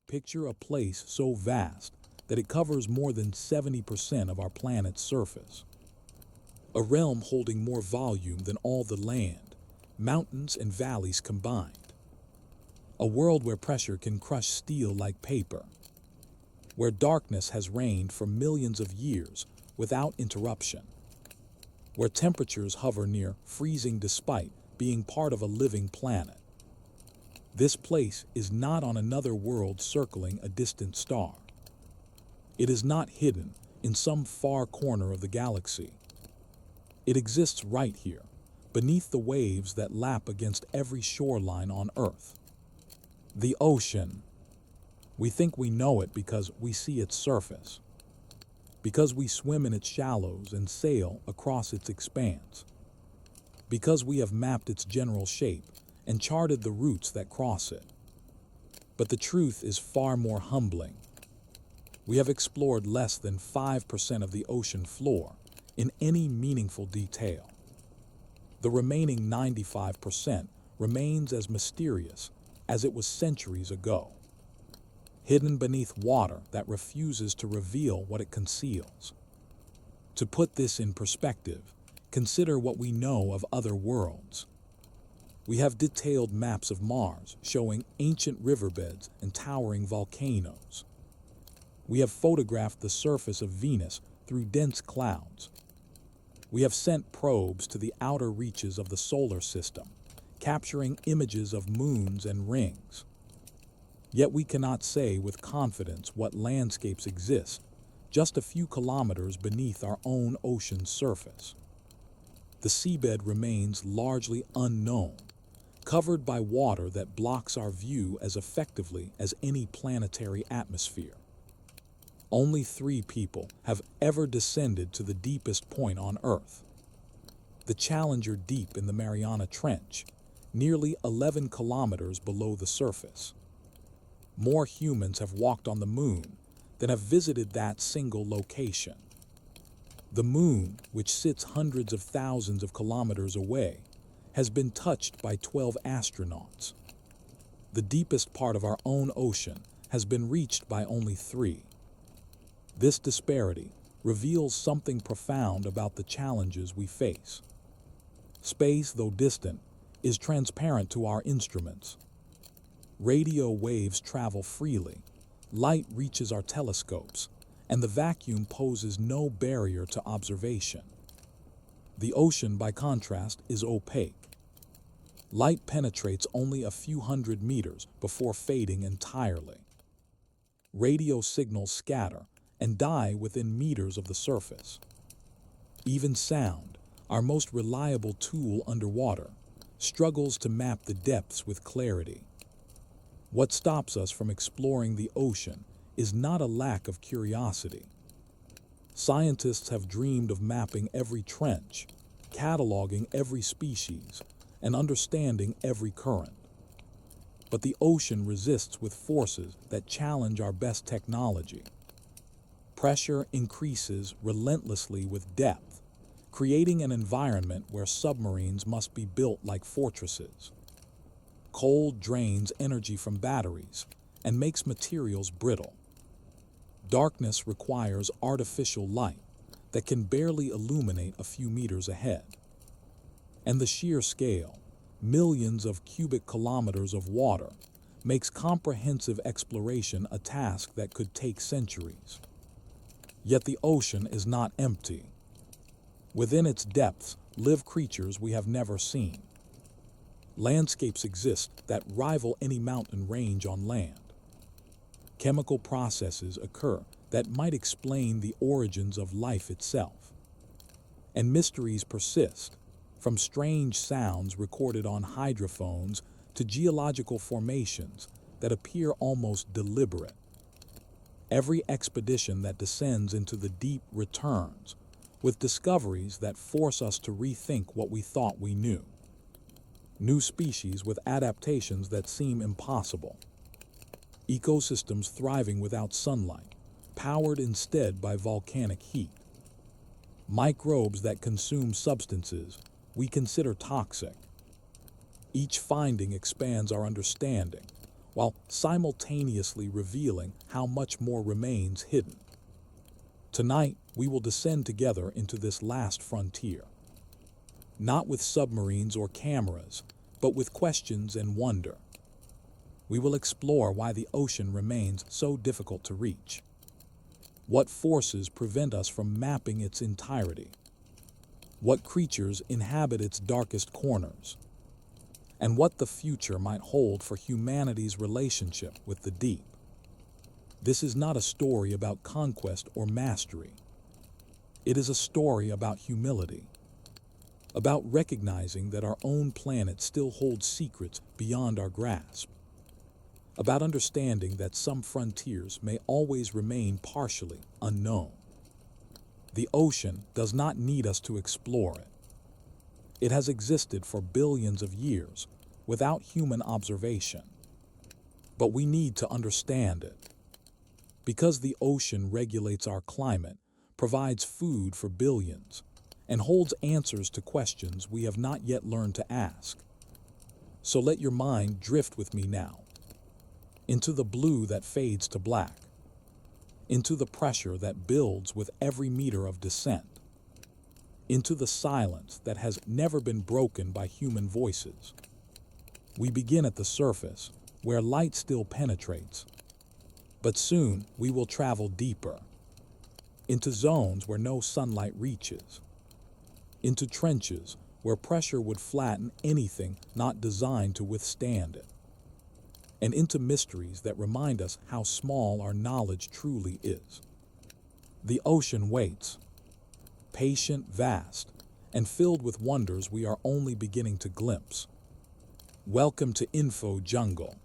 Picture a place so vast that it covers more than 70% of our planet's surface. A realm holding more volume than all the land, mountains and valleys combined. A world where pressure can crush steel like paper. Where darkness has reigned for millions of years without interruption. Where temperatures hover near freezing despite being part of a living planet. This place is not on another world circling a distant star. It is not hidden in some far corner of the galaxy. It exists right here, beneath the waves that lap against every shoreline on Earth. The ocean. We think we know it because we see its surface, because we swim in its shallows and sail across its expanse, because we have mapped its general shape and charted the routes that cross it. But the truth is far more humbling. We have explored less than 5% of the ocean floor in any meaningful detail. The remaining 95% remains as mysterious as it was centuries ago, hidden beneath water that refuses to reveal what it conceals. To put this in perspective, consider what we know of other worlds. We have detailed maps of Mars showing ancient riverbeds and towering volcanoes. We have photographed the surface of Venus through dense clouds. We have sent probes to the outer reaches of the solar system, capturing images of moons and rings. Yet we cannot say with confidence what landscapes exist just a few kilometers beneath our own ocean's surface. The seabed remains largely unknown, covered by water that blocks our view as effectively as any planetary atmosphere. Only 3 people have ever descended to the deepest point on Earth. The Challenger Deep in the Mariana Trench, nearly 11 kilometers below the surface. More humans have walked on the moon than have visited that single location. The moon, which sits hundreds of thousands of kilometers away, has been touched by 12 astronauts. The deepest part of our own ocean has been reached by only 3. This disparity reveals something profound about the challenges we face. Space, though distant, is transparent to our instruments. Radio waves travel freely, light reaches our telescopes, and the vacuum poses no barrier to observation. The ocean, by contrast, is opaque. Light penetrates only a few hundred meters before fading entirely. Radio signals scatter and die within meters of the surface. Even sound, our most reliable tool underwater, struggles to map the depths with clarity. What stops us from exploring the ocean is not a lack of curiosity. Scientists have dreamed of mapping every trench, cataloging every species, and understanding every current. But the ocean resists with forces that challenge our best technology. Pressure increases relentlessly with depth, creating an environment where submarines must be built like fortresses. Cold drains energy from batteries and makes materials brittle. Darkness requires artificial light that can barely illuminate a few meters ahead. And the sheer scale, millions of cubic kilometers of water, makes comprehensive exploration a task that could take centuries. Yet the ocean is not empty. Within its depths live creatures we have never seen. Landscapes exist that rival any mountain range on land. Chemical processes occur that might explain the origins of life itself. And mysteries persist, from strange sounds recorded on hydrophones to geological formations that appear almost deliberate. Every expedition that descends into the deep returns with discoveries that force us to rethink what we thought we knew. New species with adaptations that seem impossible. Ecosystems thriving without sunlight, powered instead by volcanic heat. Microbes that consume substances we consider toxic. Each finding expands our understanding, while simultaneously revealing how much more remains hidden. Tonight, we will descend together into this last frontier. Not with submarines or cameras, but with questions and wonder. We will explore why the ocean remains so difficult to reach. What forces prevent us from mapping its entirety? What creatures inhabit its darkest corners? And what the future might hold for humanity's relationship with the deep. This is not a story about conquest or mastery. It is a story about humility, about recognizing that our own planet still holds secrets beyond our grasp, about understanding that some frontiers may always remain partially unknown. The ocean does not need us to explore it. It has existed for billions of years without human observation. But we need to understand it. Because the ocean regulates our climate, provides food for billions, and holds answers to questions we have not yet learned to ask. So let your mind drift with me now, into the blue that fades to black, into the pressure that builds with every meter of descent, into the silence that has never been broken by human voices. We begin at the surface, where light still penetrates, but soon we will travel deeper, into zones where no sunlight reaches, into trenches where pressure would flatten anything not designed to withstand it, and into mysteries that remind us how small our knowledge truly is. The ocean waits, patient, vast, and filled with wonders we are only beginning to glimpse. Welcome to Info Jungle.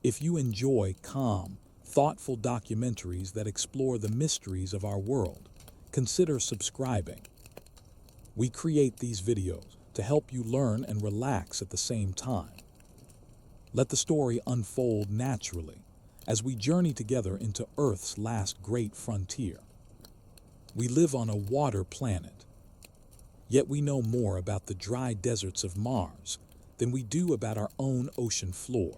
If you enjoy calm, thoughtful documentaries that explore the mysteries of our world, consider subscribing. We create these videos to help you learn and relax at the same time. Let the story unfold naturally as we journey together into Earth's last great frontier. We live on a water planet, yet we know more about the dry deserts of Mars than we do about our own ocean floor.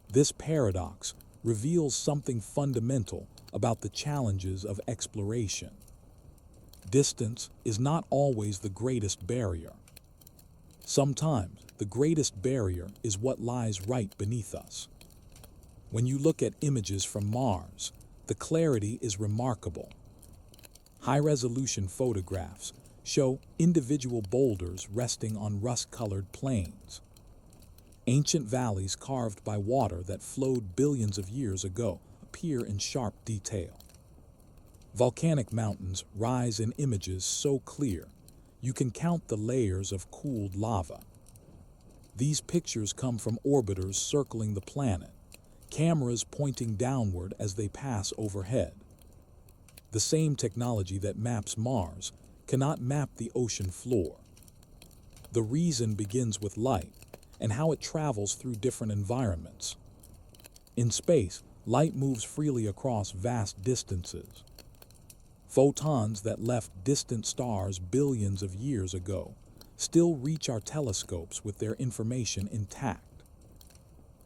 This paradox reveals something fundamental about the challenges of exploration. Distance is not always the greatest barrier. Sometimes the greatest barrier is what lies right beneath us. When you look at images from Mars, the clarity is remarkable. High-resolution photographs show individual boulders resting on rust-colored plains. Ancient valleys carved by water that flowed billions of years ago appear in sharp detail. Volcanic mountains rise in images so clear you can count the layers of cooled lava. These pictures come from orbiters circling the planet, cameras pointing downward as they pass overhead. The same technology that maps Mars cannot map the ocean floor. The reason begins with light and how it travels through different environments. In space, light moves freely across vast distances. Photons that left distant stars billions of years ago still reach our telescopes with their information intact.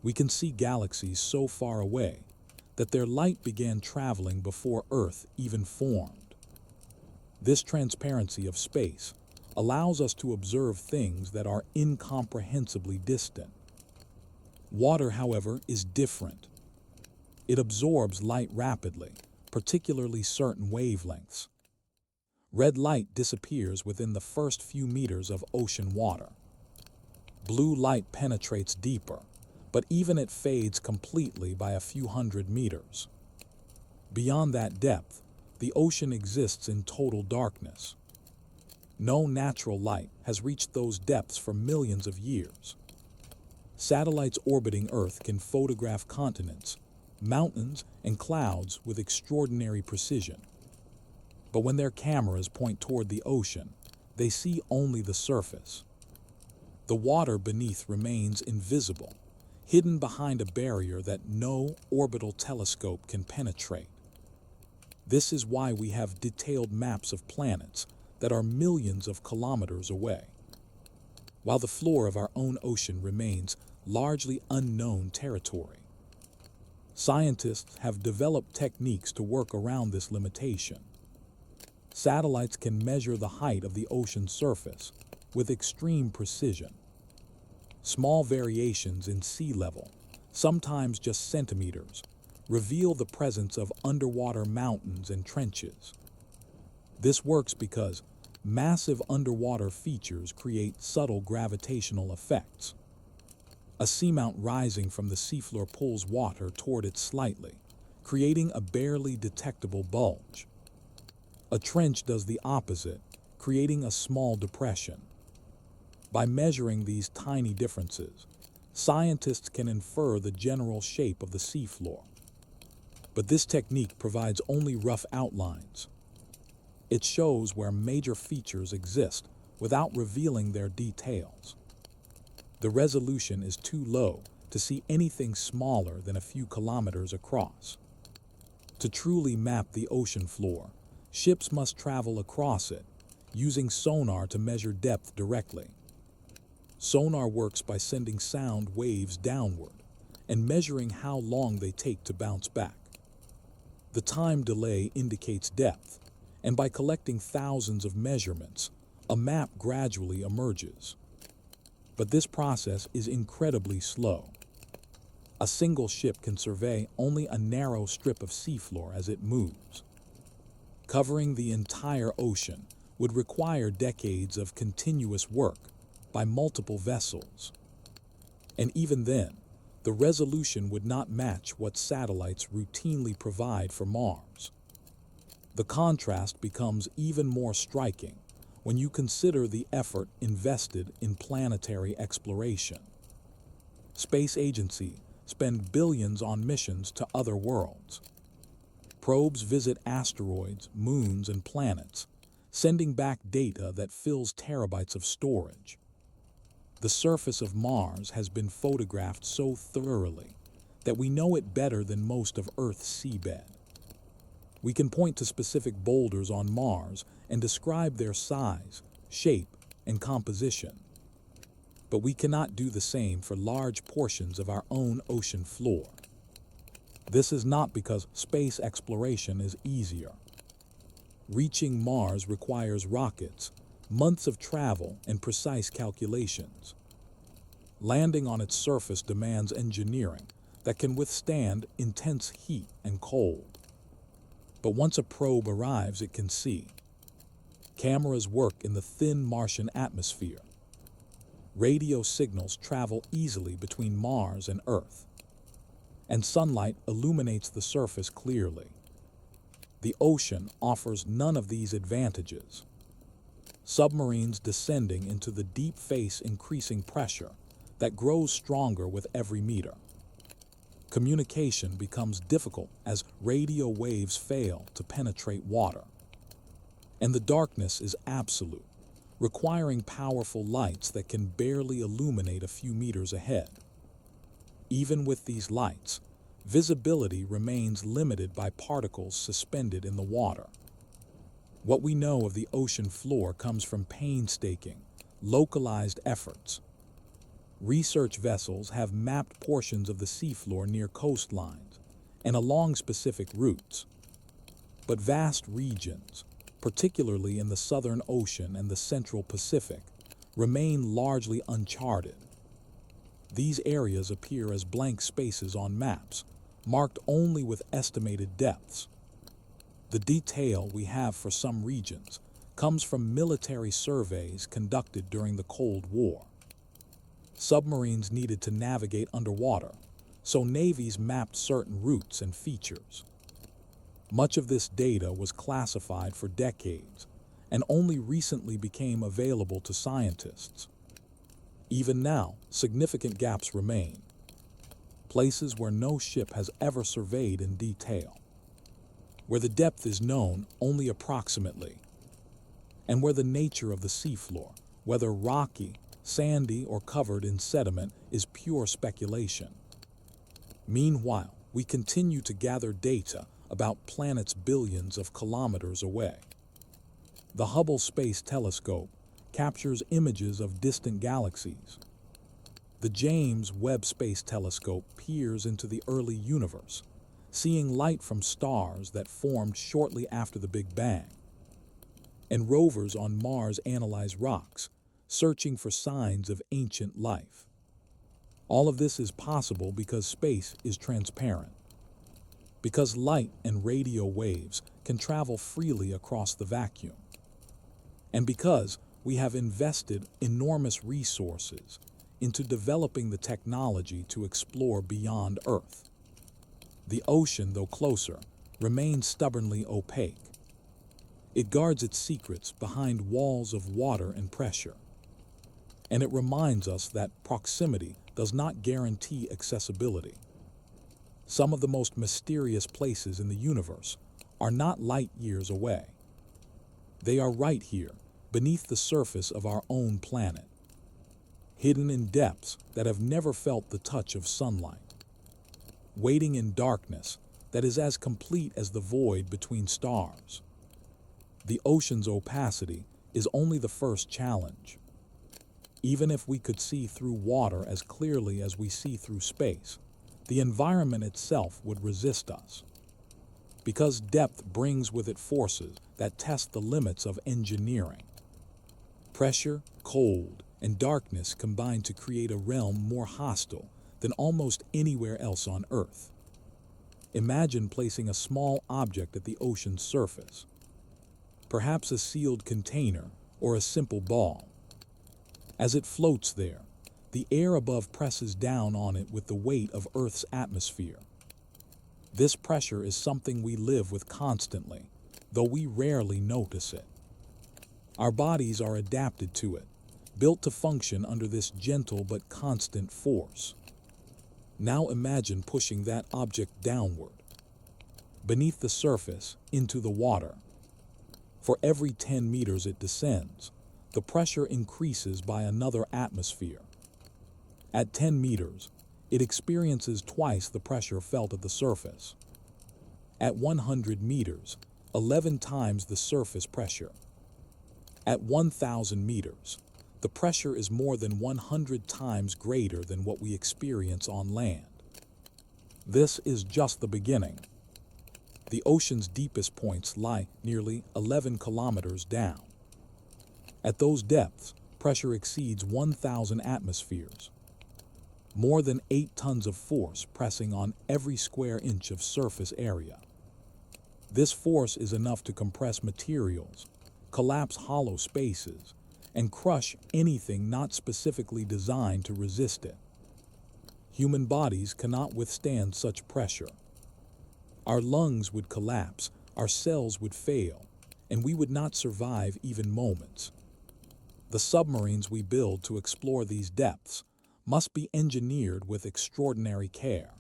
We can see galaxies so far away that their light began traveling before Earth even formed. This transparency of space allows us to observe things that are incomprehensibly distant. Water, however, is different. It absorbs light rapidly, particularly certain wavelengths. Red light disappears within the first few meters of ocean water. Blue light penetrates deeper, but even it fades completely by a few hundred meters. Beyond that depth, the ocean exists in total darkness. No natural light has reached those depths for millions of years. Satellites orbiting Earth can photograph continents, mountains, and clouds with extraordinary precision. But when their cameras point toward the ocean, they see only the surface. The water beneath remains invisible, hidden behind a barrier that no orbital telescope can penetrate. This is why we have detailed maps of planets that are millions of kilometers away. While the floor of our own ocean remains largely unknown territory. Scientists have developed techniques to work around this limitation. Satellites can measure the height of the ocean's surface with extreme precision. Small variations in sea level, sometimes just centimeters, reveal the presence of underwater mountains and trenches. This works because massive underwater features create subtle gravitational effects. A seamount rising from the seafloor pulls water toward it slightly, creating a barely detectable bulge. A trench does the opposite, creating a small depression. By measuring these tiny differences, scientists can infer the general shape of the seafloor. But this technique provides only rough outlines. It shows where major features exist without revealing their details. The resolution is too low to see anything smaller than a few kilometers across. To truly map the ocean floor, ships must travel across it, using sonar to measure depth directly. Sonar works by sending sound waves downward and measuring how long they take to bounce back. The time delay indicates depth, and by collecting thousands of measurements, a map gradually emerges. But this process is incredibly slow. A single ship can survey only a narrow strip of seafloor as it moves. Covering the entire ocean would require decades of continuous work by multiple vessels. And even then, the resolution would not match what satellites routinely provide for Mars. The contrast becomes even more striking when you consider the effort invested in planetary exploration. Space agencies spend billions on missions to other worlds. Probes visit asteroids, moons, and planets, sending back data that fills terabytes of storage. The surface of Mars has been photographed so thoroughly that we know it better than most of Earth's seabed. We can point to specific boulders on Mars and describe their size, shape, and composition. But we cannot do the same for large portions of our own ocean floor. This is not because space exploration is easier. Reaching Mars requires rockets, months of travel, and precise calculations. Landing on its surface demands engineering that can withstand intense heat and cold. But once a probe arrives, it can see. Cameras work in the thin Martian atmosphere. Radio signals travel easily between Mars and Earth, and sunlight illuminates the surface clearly. The ocean offers none of these advantages. Submarines descending into the deep face increasing pressure that grows stronger with every meter. Communication becomes difficult as radio waves fail to penetrate water. And the darkness is absolute, requiring powerful lights that can barely illuminate a few meters ahead. Even with these lights, visibility remains limited by particles suspended in the water. What we know of the ocean floor comes from painstaking, localized efforts. Research vessels have mapped portions of the seafloor near coastlines and along specific routes. But vast regions, particularly in the Southern Ocean and the Central Pacific, remain largely uncharted. These areas appear as blank spaces on maps, marked only with estimated depths. The detail we have for some regions comes from military surveys conducted during the Cold War. Submarines needed to navigate underwater, so navies mapped certain routes and features. Much of this data was classified for decades and only recently became available to scientists. Even now, significant gaps remain. Places where no ship has ever surveyed in detail, where the depth is known only approximately, and where the nature of the seafloor, whether rocky, sandy, or covered in sediment, is pure speculation. Meanwhile, we continue to gather data about planets billions of kilometers away. The Hubble Space Telescope captures images of distant galaxies. The James Webb Space Telescope peers into the early universe, seeing light from stars that formed shortly after the Big Bang. And rovers on Mars analyze rocks, searching for signs of ancient life. All of this is possible because space is transparent, because light and radio waves can travel freely across the vacuum, and because we have invested enormous resources into developing the technology to explore beyond Earth. The ocean, though closer, remains stubbornly opaque. It guards its secrets behind walls of water and pressure. And it reminds us that proximity does not guarantee accessibility. Some of the most mysterious places in the universe are not light years away. They are right here, beneath the surface of our own planet, hidden in depths that have never felt the touch of sunlight, waiting in darkness that is as complete as the void between stars. The ocean's opacity is only the first challenge. Even if we could see through water as clearly as we see through space, the environment itself would resist us. Because depth brings with it forces that test the limits of engineering. Pressure, cold, and darkness combine to create a realm more hostile than almost anywhere else on Earth. Imagine placing a small object at the ocean's surface, perhaps a sealed container or a simple ball. As it floats there, the air above presses down on it with the weight of Earth's atmosphere. This pressure is something we live with constantly, though we rarely notice it. Our bodies are adapted to it, built to function under this gentle but constant force. Now imagine pushing that object downward, beneath the surface, into the water. For every 10 meters it descends, the pressure increases by another atmosphere. At 10 meters, it experiences twice the pressure felt at the surface. At 100 meters, 11 times the surface pressure. At 1,000 meters, the pressure is more than 100 times greater than what we experience on land. This is just the beginning. The ocean's deepest points lie nearly 11 kilometers down. At those depths, pressure exceeds 1,000 atmospheres. More than 8 tons of force pressing on every square inch of surface area. This force is enough to compress materials, collapse hollow spaces, and crush anything not specifically designed to resist it. Human bodies cannot withstand such pressure. Our lungs would collapse, our cells would fail, and we would not survive even moments. The submarines we build to explore these depths must be engineered with extraordinary care.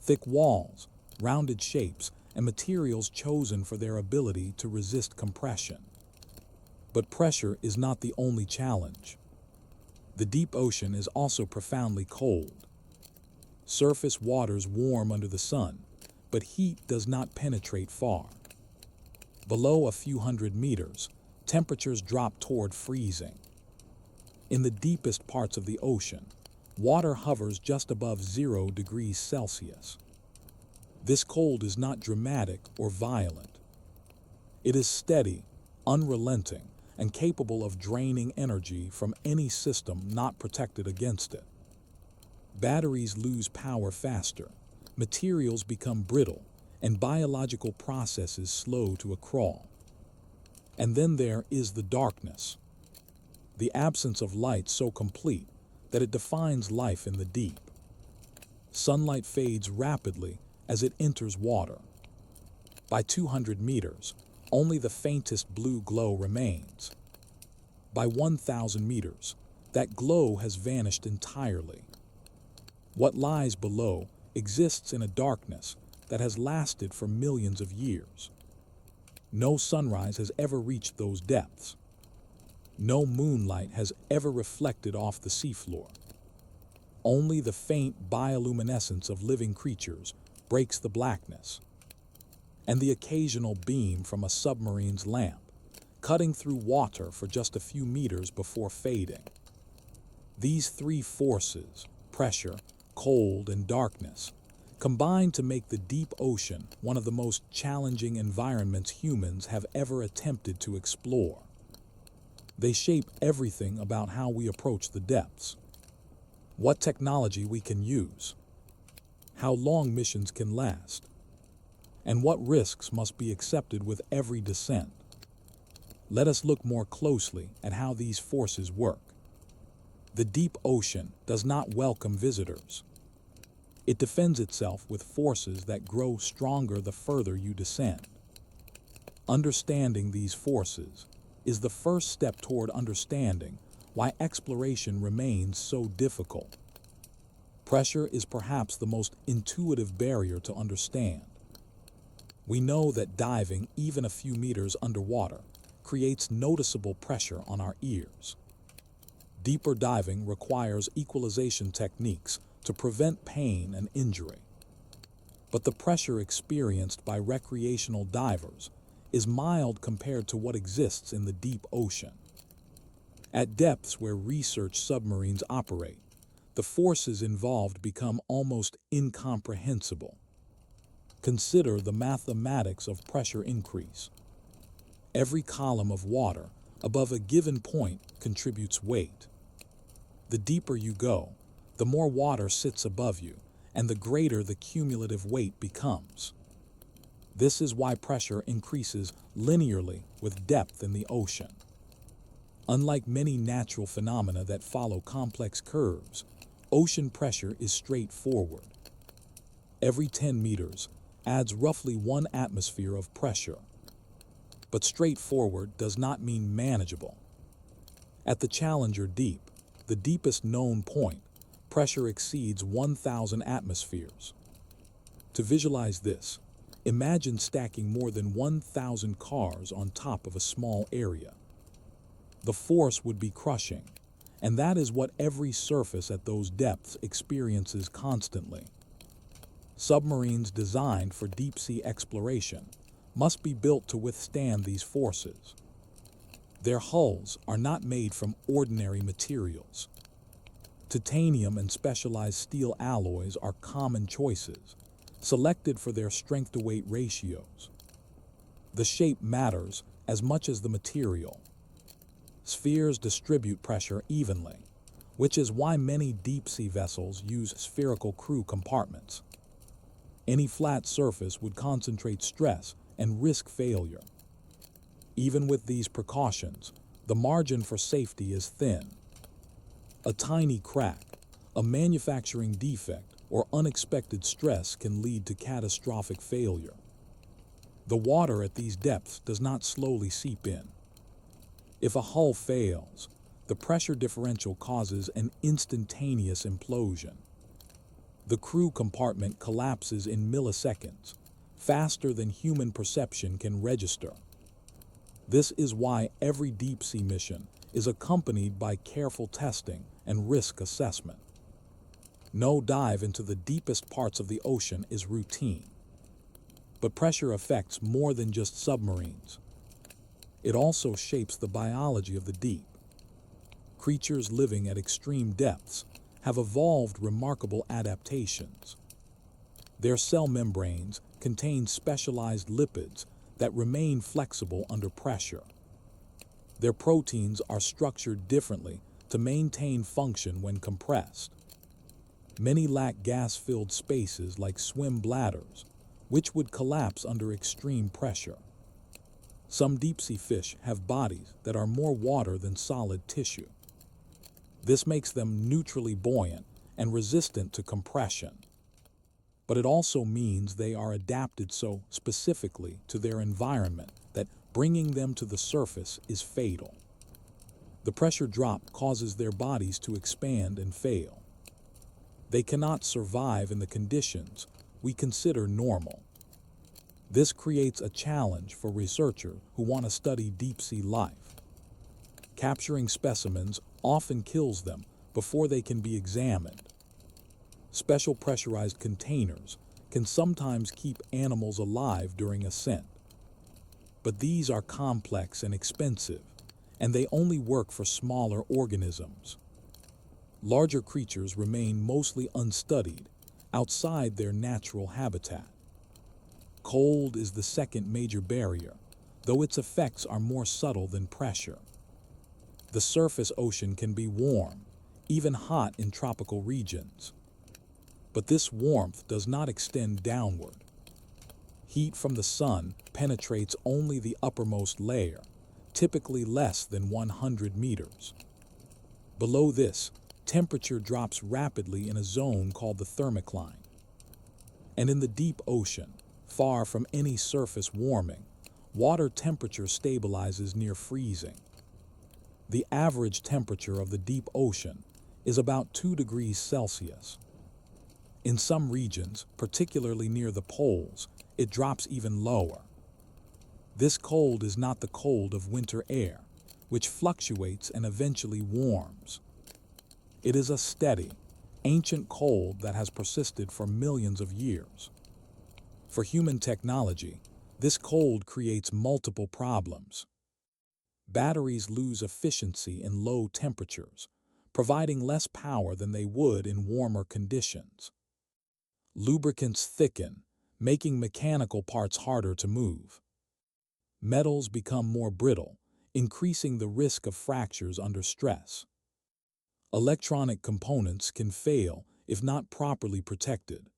Thick walls, rounded shapes, and materials chosen for their ability to resist compression. But pressure is not the only challenge. The deep ocean is also profoundly cold. Surface waters warm under the sun, but heat does not penetrate far. Below a few hundred meters, temperatures drop toward freezing. In the deepest parts of the ocean, water hovers just above 0 degrees Celsius. This cold is not dramatic or violent. It is steady, unrelenting, and capable of draining energy from any system not protected against it. Batteries lose power faster, materials become brittle, and biological processes slow to a crawl. And then there is the darkness, the absence of light so complete that it defines life in the deep. Sunlight fades rapidly as it enters water. By 200 meters, only the faintest blue glow remains. By 1,000 meters, that glow has vanished entirely. What lies below exists in a darkness that has lasted for millions of years. No sunrise has ever reached those depths. No moonlight has ever reflected off the seafloor. Only the faint bioluminescence of living creatures breaks the blackness, and the occasional beam from a submarine's lamp, cutting through water for just a few meters before fading. These three forces, pressure, cold, and darkness, combine to make the deep ocean one of the most challenging environments humans have ever attempted to explore. They shape everything about how we approach the depths, what technology we can use, how long missions can last, and what risks must be accepted with every descent. Let us look more closely at how these forces work. The deep ocean does not welcome visitors. It defends itself with forces that grow stronger the further you descend. Understanding these forces is the first step toward understanding why exploration remains so difficult. Pressure is perhaps the most intuitive barrier to understand. We know that diving even a few meters underwater creates noticeable pressure on our ears. Deeper diving requires equalization techniques to prevent pain and injury. But the pressure experienced by recreational divers is mild compared to what exists in the deep ocean. At depths where research submarines operate, the forces involved become almost incomprehensible. Consider the mathematics of pressure increase. Every column of water above a given point contributes weight. The deeper you go, the more water sits above you, and the greater the cumulative weight becomes. This is why pressure increases linearly with depth in the ocean. Unlike many natural phenomena that follow complex curves, ocean pressure is straightforward. Every 10 meters adds roughly 1 atmosphere of pressure. But straightforward does not mean manageable. At the Challenger Deep, the deepest known point, pressure exceeds 1,000 atmospheres. To visualize this, imagine stacking more than 1,000 cars on top of a small area. The force would be crushing, and that is what every surface at those depths experiences constantly. Submarines designed for deep-sea exploration must be built to withstand these forces. Their hulls are not made from ordinary materials. Titanium and specialized steel alloys are common choices, selected for their strength-to-weight ratios. The shape matters as much as the material. Spheres distribute pressure evenly, which is why many deep-sea vessels use spherical crew compartments. Any flat surface would concentrate stress and risk failure. Even with these precautions, the margin for safety is thin. A tiny crack, a manufacturing defect, or unexpected stress can lead to catastrophic failure. The water at these depths does not slowly seep in. If a hull fails, the pressure differential causes an instantaneous implosion. The crew compartment collapses in milliseconds, faster than human perception can register. This is why every deep-sea mission is accompanied by careful testing and risk assessment. No dive into the deepest parts of the ocean is routine. But pressure affects more than just submarines. It also shapes the biology of the deep. Creatures living at extreme depths have evolved remarkable adaptations. Their cell membranes contain specialized lipids that remain flexible under pressure. Their proteins are structured differently to maintain function when compressed. Many lack gas-filled spaces like swim bladders, which would collapse under extreme pressure. Some deep-sea fish have bodies that are more water than solid tissue. This makes them neutrally buoyant and resistant to compression. But it also means they are adapted so specifically to their environment that bringing them to the surface is fatal. The pressure drop causes their bodies to expand and fail. They cannot survive in the conditions we consider normal. This creates a challenge for researchers who want to study deep-sea life. Capturing specimens often kills them before they can be examined. Special pressurized containers can sometimes keep animals alive during ascent. But these are complex and expensive, and they only work for smaller organisms. Larger creatures remain mostly unstudied, outside their natural habitat. Cold is the second major barrier, though its effects are more subtle than pressure. The surface ocean can be warm, even hot in tropical regions. But this warmth does not extend downward. Heat from the sun penetrates only the uppermost layer, typically less than 100 meters. Below this, temperature drops rapidly in a zone called the thermocline. And in the deep ocean, far from any surface warming, water temperature stabilizes near freezing. The average temperature of the deep ocean is about 2 degrees Celsius. In some regions, particularly near the poles, it drops even lower. This cold is not the cold of winter air, which fluctuates and eventually warms. It is a steady, ancient cold that has persisted for millions of years. For human technology, this cold creates multiple problems. Batteries lose efficiency in low temperatures, providing less power than they would in warmer conditions. Lubricants thicken, making mechanical parts harder to move. Metals become more brittle, increasing the risk of fractures under stress. Electronic components can fail if not properly protected.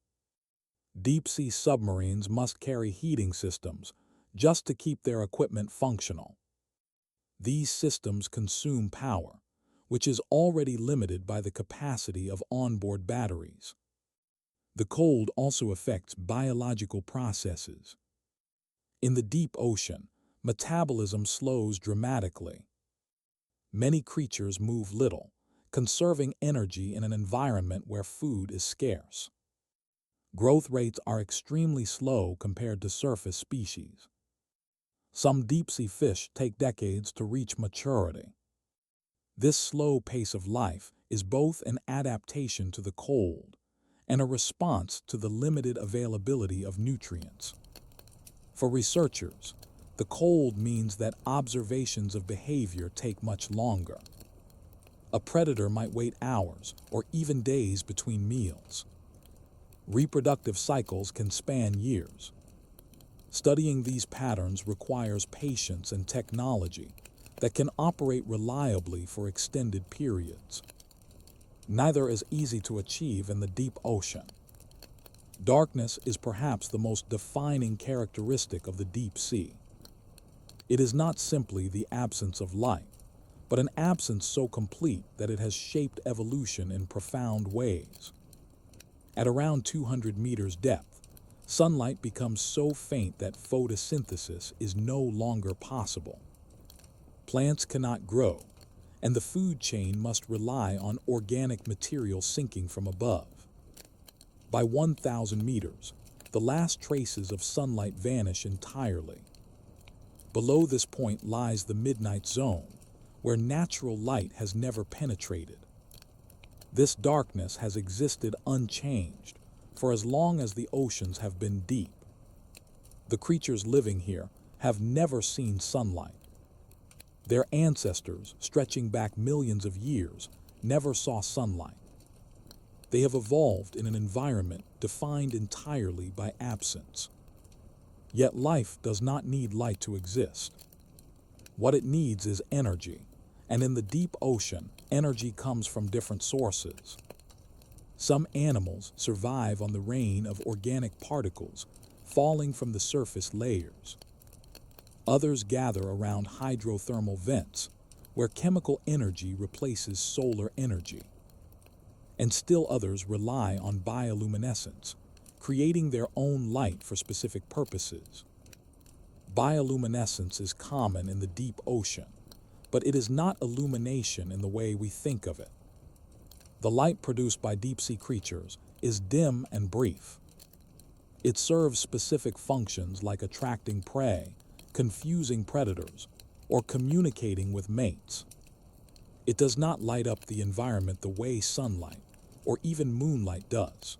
Deep-sea submarines must carry heating systems just to keep their equipment functional. These systems consume power, which is already limited by the capacity of onboard batteries. The cold also affects biological processes. In the deep ocean, metabolism slows dramatically. Many creatures move little, conserving energy in an environment where food is scarce. Growth rates are extremely slow compared to surface species. Some deep-sea fish take decades to reach maturity. This slow pace of life is both an adaptation to the cold and a response to the limited availability of nutrients. For researchers, the cold means that observations of behavior take much longer. A predator might wait hours or even days between meals. Reproductive cycles can span years. Studying these patterns requires patience and technology that can operate reliably for extended periods. Neither is easy to achieve in the deep ocean. Darkness is perhaps the most defining characteristic of the deep sea. It is not simply the absence of light, but an absence so complete that it has shaped evolution in profound ways. At around 200 meters depth, sunlight becomes so faint that photosynthesis is no longer possible. Plants cannot grow, and the food chain must rely on organic material sinking from above. By 1,000 meters, the last traces of sunlight vanish entirely. Below this point lies the midnight zone, where natural light has never penetrated. This darkness has existed unchanged for as long as the oceans have been deep. The creatures living here have never seen sunlight. Their ancestors, stretching back millions of years, never saw sunlight. They have evolved in an environment defined entirely by absence. Yet life does not need light to exist. What it needs is energy, and in the deep ocean, energy comes from different sources. Some animals survive on the rain of organic particles falling from the surface layers. Others gather around hydrothermal vents, where chemical energy replaces solar energy. And still others rely on bioluminescence, creating their own light for specific purposes. Bioluminescence is common in the deep ocean, but it is not illumination in the way we think of it. The light produced by deep-sea creatures is dim and brief. It serves specific functions like attracting prey, confusing predators, or communicating with mates. It does not light up the environment the way sunlight or even moonlight does.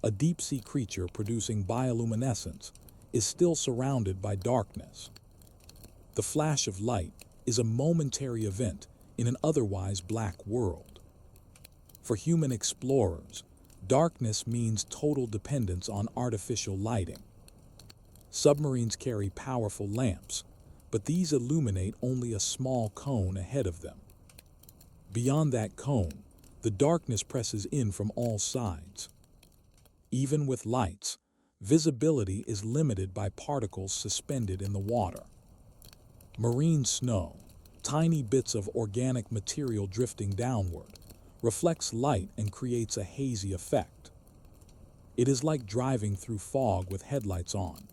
A deep-sea creature producing bioluminescence is still surrounded by darkness. The flash of light is a momentary event in an otherwise black world. For human explorers, darkness means total dependence on artificial lighting. Submarines carry powerful lamps, but these illuminate only a small cone ahead of them. Beyond that cone, the darkness presses in from all sides. Even with lights, visibility is limited by particles suspended in the water. Marine snow, tiny bits of organic material drifting downward, reflects light and creates a hazy effect. It is like driving through fog with headlights on.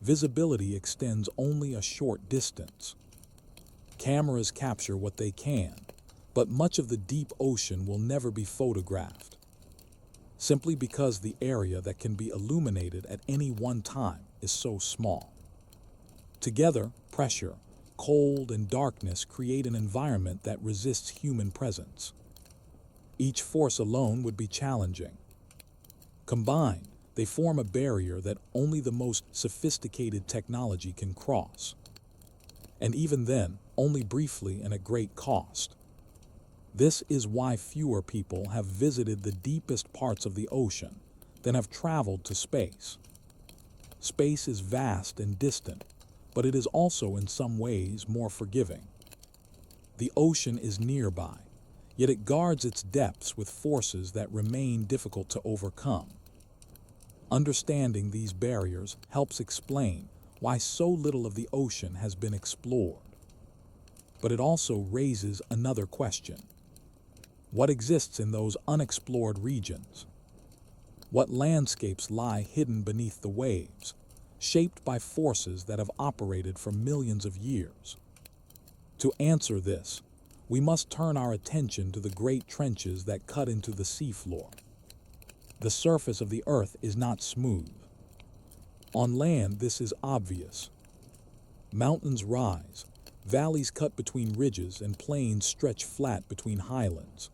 Visibility extends only a short distance. Cameras capture what they can, but much of the deep ocean will never be photographed, simply because the area that can be illuminated at any one time is so small. Together, pressure, cold, and darkness create an environment that resists human presence. Each force alone would be challenging. Combined, they form a barrier that only the most sophisticated technology can cross. And even then, only briefly and at great cost. This is why fewer people have visited the deepest parts of the ocean than have traveled to space. Space is vast and distant, but it is also in some ways more forgiving. The ocean is nearby, yet it guards its depths with forces that remain difficult to overcome. Understanding these barriers helps explain why so little of the ocean has been explored. But it also raises another question. What exists in those unexplored regions? What landscapes lie hidden beneath the waves, shaped by forces that have operated for millions of years? To answer this, we must turn our attention to the great trenches that cut into the seafloor. The surface of the Earth is not smooth. On land, this is obvious. Mountains rise, valleys cut between ridges, and plains stretch flat between highlands.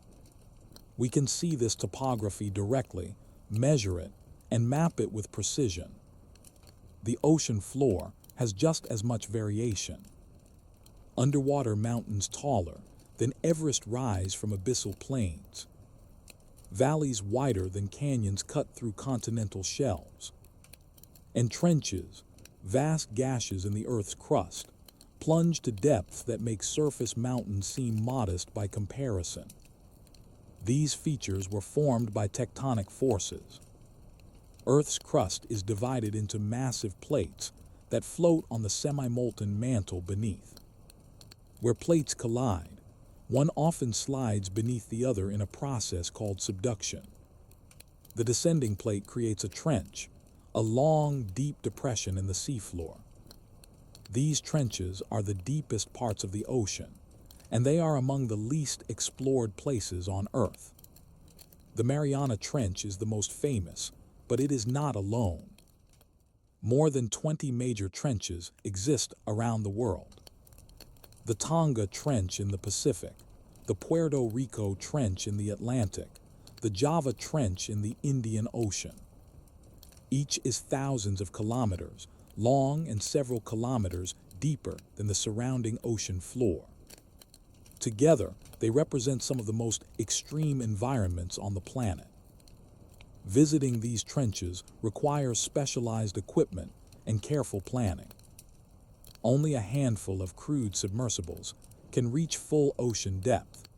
We can see this topography directly, measure it, and map it with precision. The ocean floor has just as much variation. Underwater mountains taller than Everest rise from abyssal plains. Valleys wider than canyons cut through continental shelves. And trenches, vast gashes in the Earth's crust, plunge to depths that make surface mountains seem modest by comparison. These features were formed by tectonic forces. Earth's crust is divided into massive plates that float on the semi-molten mantle beneath. Where plates collide, one often slides beneath the other in a process called subduction. The descending plate creates a trench, a long, deep depression in the seafloor. These trenches are the deepest parts of the ocean, and they are among the least explored places on Earth. The Mariana Trench is the most famous, but it is not alone. More than 20 major trenches exist around the world. The Tonga Trench in the Pacific, the Puerto Rico Trench in the Atlantic, the Java Trench in the Indian Ocean. Each is thousands of kilometers long and several kilometers deeper than the surrounding ocean floor. Together, they represent some of the most extreme environments on the planet. Visiting these trenches requires specialized equipment and careful planning. Only a handful of crude submersibles can reach full ocean depth.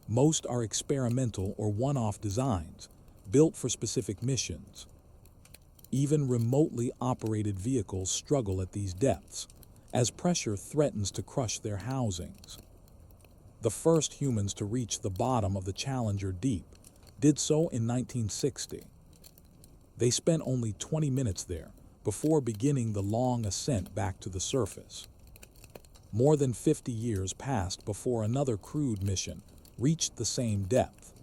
Most are experimental or one-off designs, built for specific missions. Even remotely operated vehicles struggle at these depths, as pressure threatens to crush their housings. The first humans to reach the bottom of the Challenger Deep did so in 1960. They spent only 20 minutes there before beginning the long ascent back to the surface. More than 50 years passed before another crewed mission reached the same depth.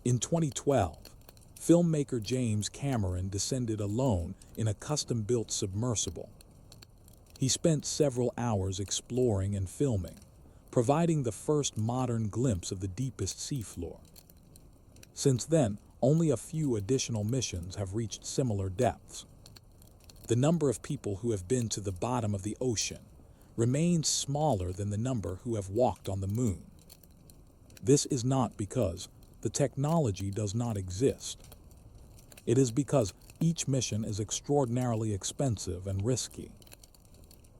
In 2012, filmmaker James Cameron descended alone in a custom-built submersible. He spent several hours exploring and filming, providing the first modern glimpse of the deepest seafloor. Since then, only a few additional missions have reached similar depths. The number of people who have been to the bottom of the ocean remains smaller than the number who have walked on the moon. This is not because the technology does not exist. It is because each mission is extraordinarily expensive and risky,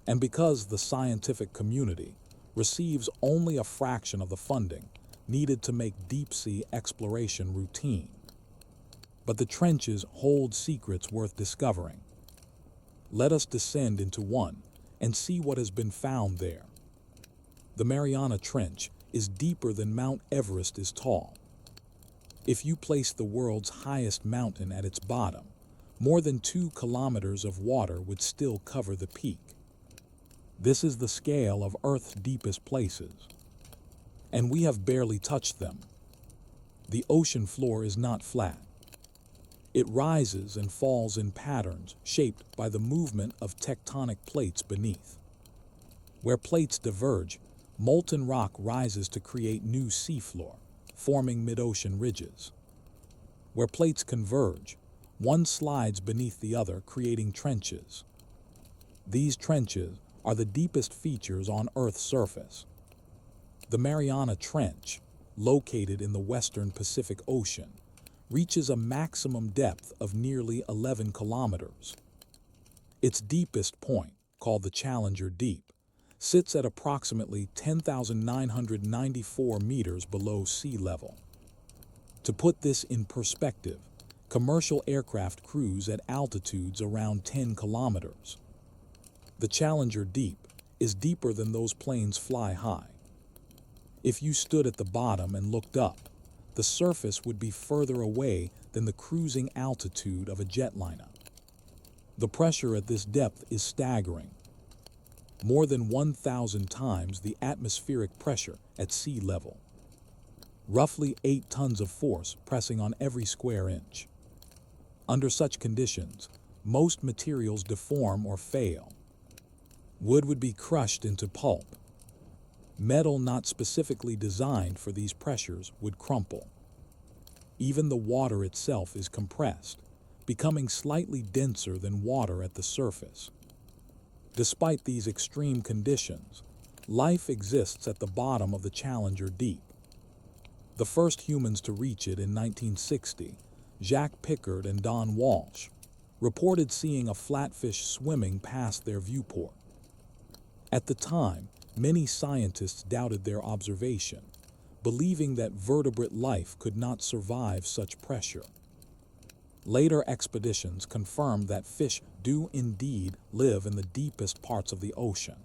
and because the scientific community receives only a fraction of the funding needed to make deep-sea exploration routine. But the trenches hold secrets worth discovering. Let us descend into one and see what has been found there. The Mariana Trench is deeper than Mount Everest is tall. If you place the world's highest mountain at its bottom, more than 2 kilometers of water would still cover the peak. This is the scale of Earth's deepest places, and we have barely touched them. The ocean floor is not flat. It rises and falls in patterns shaped by the movement of tectonic plates beneath. Where plates diverge, molten rock rises to create new seafloor, forming mid-ocean ridges. Where plates converge, one slides beneath the other, creating trenches. These trenches are the deepest features on Earth's surface. The Mariana Trench, located in the western Pacific Ocean, reaches a maximum depth of nearly 11 kilometers. Its deepest point, called the Challenger Deep, sits at approximately 10,994 meters below sea level. To put this in perspective, commercial aircraft cruise at altitudes around 10 kilometers. The Challenger Deep is deeper than those planes fly high. If you stood at the bottom and looked up, the surface would be further away than the cruising altitude of a jetliner. The pressure at this depth is staggering, more than 1,000 times the atmospheric pressure at sea level. Roughly 8 tons of force pressing on every square inch. Under such conditions, most materials deform or fail. Wood would be crushed into pulp. Metal not specifically designed for these pressures would crumple. Even the water itself is compressed, becoming slightly denser than water at the surface. Despite these extreme conditions, life exists at the bottom of the Challenger Deep. The first humans to reach it in 1960, Jacques Piccard and Don Walsh, reported seeing a flatfish swimming past their viewport. At the time, many scientists doubted their observation, believing that vertebrate life could not survive such pressure. Later expeditions confirmed that fish do indeed live in the deepest parts of the ocean.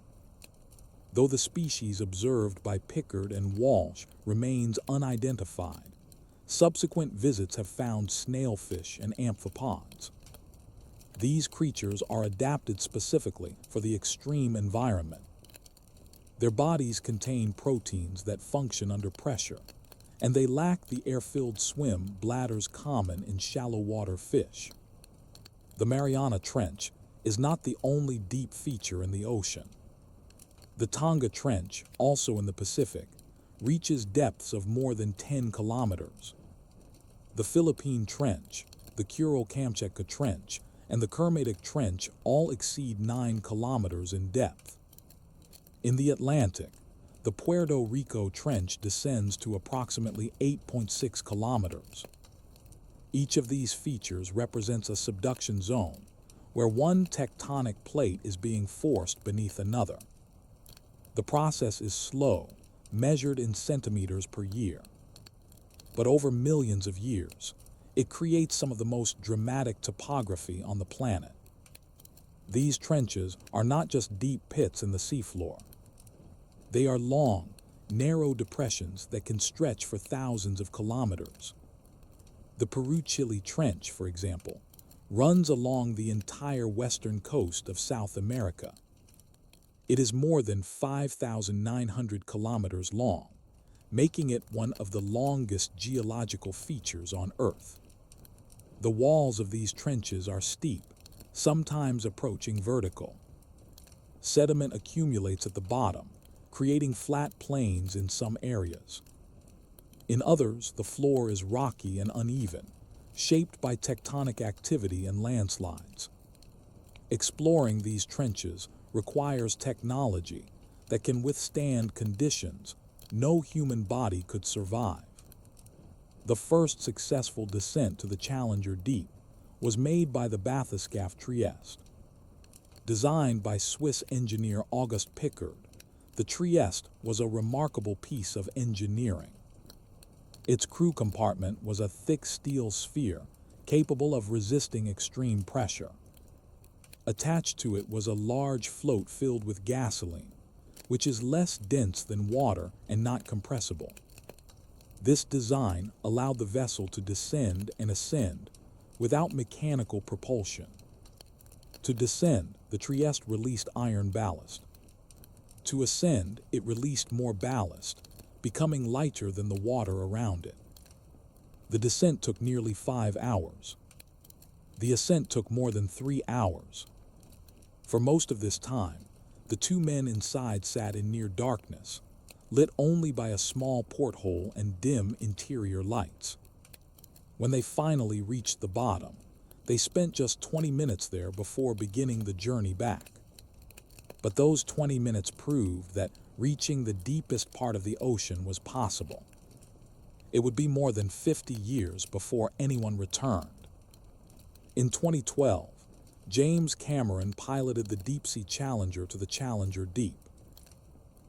Though the species observed by Piccard and Walsh remains unidentified, subsequent visits have found snailfish and amphipods. These creatures are adapted specifically for the extreme environment. Their bodies contain proteins that function under pressure, and they lack the air-filled swim bladders common in shallow water fish. The Mariana Trench is not the only deep feature in the ocean. The Tonga Trench, also in the Pacific, reaches depths of more than 10 kilometers. The Philippine Trench, the Kuro-Kamchatka Trench, and the Kermadec Trench all exceed 9 kilometers in depth. In the Atlantic, the Puerto Rico Trench descends to approximately 8.6 kilometers. Each of these features represents a subduction zone, where one tectonic plate is being forced beneath another. The process is slow, measured in centimeters per year. But over millions of years, it creates some of the most dramatic topography on the planet. These trenches are not just deep pits in the seafloor. They are long, narrow depressions that can stretch for thousands of kilometers. The Peru-Chile Trench, for example, runs along the entire western coast of South America. It is more than 5,900 kilometers long, making it one of the longest geological features on Earth. The walls of these trenches are steep, sometimes approaching vertical. Sediment accumulates at the bottom, creating flat plains in some areas. In others, the floor is rocky and uneven, shaped by tectonic activity and landslides. Exploring these trenches requires technology that can withstand conditions no human body could survive. The first successful descent to the Challenger Deep was made by the bathyscaphe Trieste. Designed by Swiss engineer Auguste Piccard, the Trieste was a remarkable piece of engineering. Its crew compartment was a thick steel sphere capable of resisting extreme pressure. Attached to it was a large float filled with gasoline, which is less dense than water and not compressible. This design allowed the vessel to descend and ascend without mechanical propulsion. To descend, the Trieste released iron ballast. To ascend, it released more ballast, becoming lighter than the water around it. The descent took nearly 5 hours. The ascent took more than 3 hours. For most of this time, the two men inside sat in near darkness, lit only by a small porthole and dim interior lights. When they finally reached the bottom, they spent just 20 minutes there before beginning the journey back. But those 20 minutes proved that reaching the deepest part of the ocean was possible. It would be more than 50 years before anyone returned. In 2012, James Cameron piloted the deep-sea Challenger to the Challenger Deep.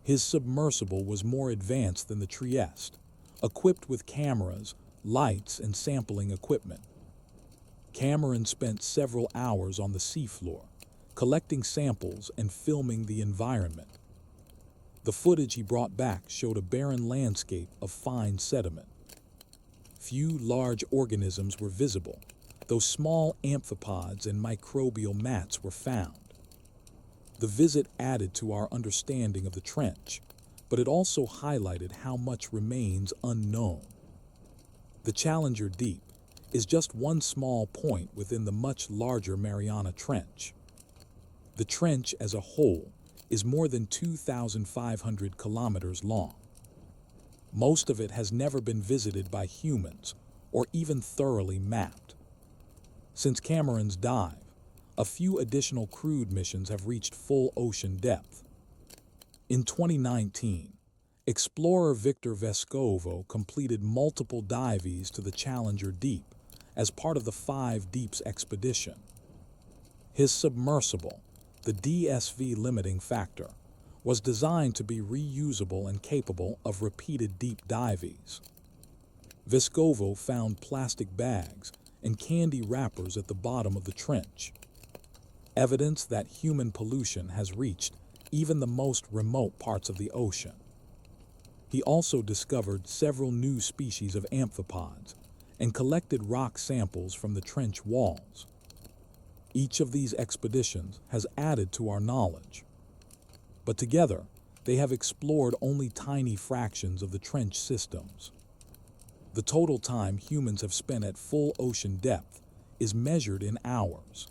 His submersible was more advanced than the Trieste, equipped with cameras, lights, and sampling equipment. Cameron spent several hours on the seafloor, collecting samples and filming the environment. The footage he brought back showed a barren landscape of fine sediment. Few large organisms were visible, though small amphipods and microbial mats were found. The visit added to our understanding of the trench, but it also highlighted how much remains unknown. The Challenger Deep is just one small point within the much larger Mariana Trench. The trench as a whole is more than 2,500 kilometers long. Most of it has never been visited by humans or even thoroughly mapped. Since Cameron's dive, a few additional crewed missions have reached full ocean depth. In 2019, explorer Victor Vescovo completed multiple dives to the Challenger Deep as part of the 5 Deeps expedition. His submersible, the DSV limiting factor, was designed to be reusable and capable of repeated deep dives. Vescovo found plastic bags and candy wrappers at the bottom of the trench, evidence that human pollution has reached even the most remote parts of the ocean. He also discovered several new species of amphipods and collected rock samples from the trench walls. Each of these expeditions has added to our knowledge, but together they have explored only tiny fractions of the trench systems. The total time humans have spent at full ocean depth is measured in hours.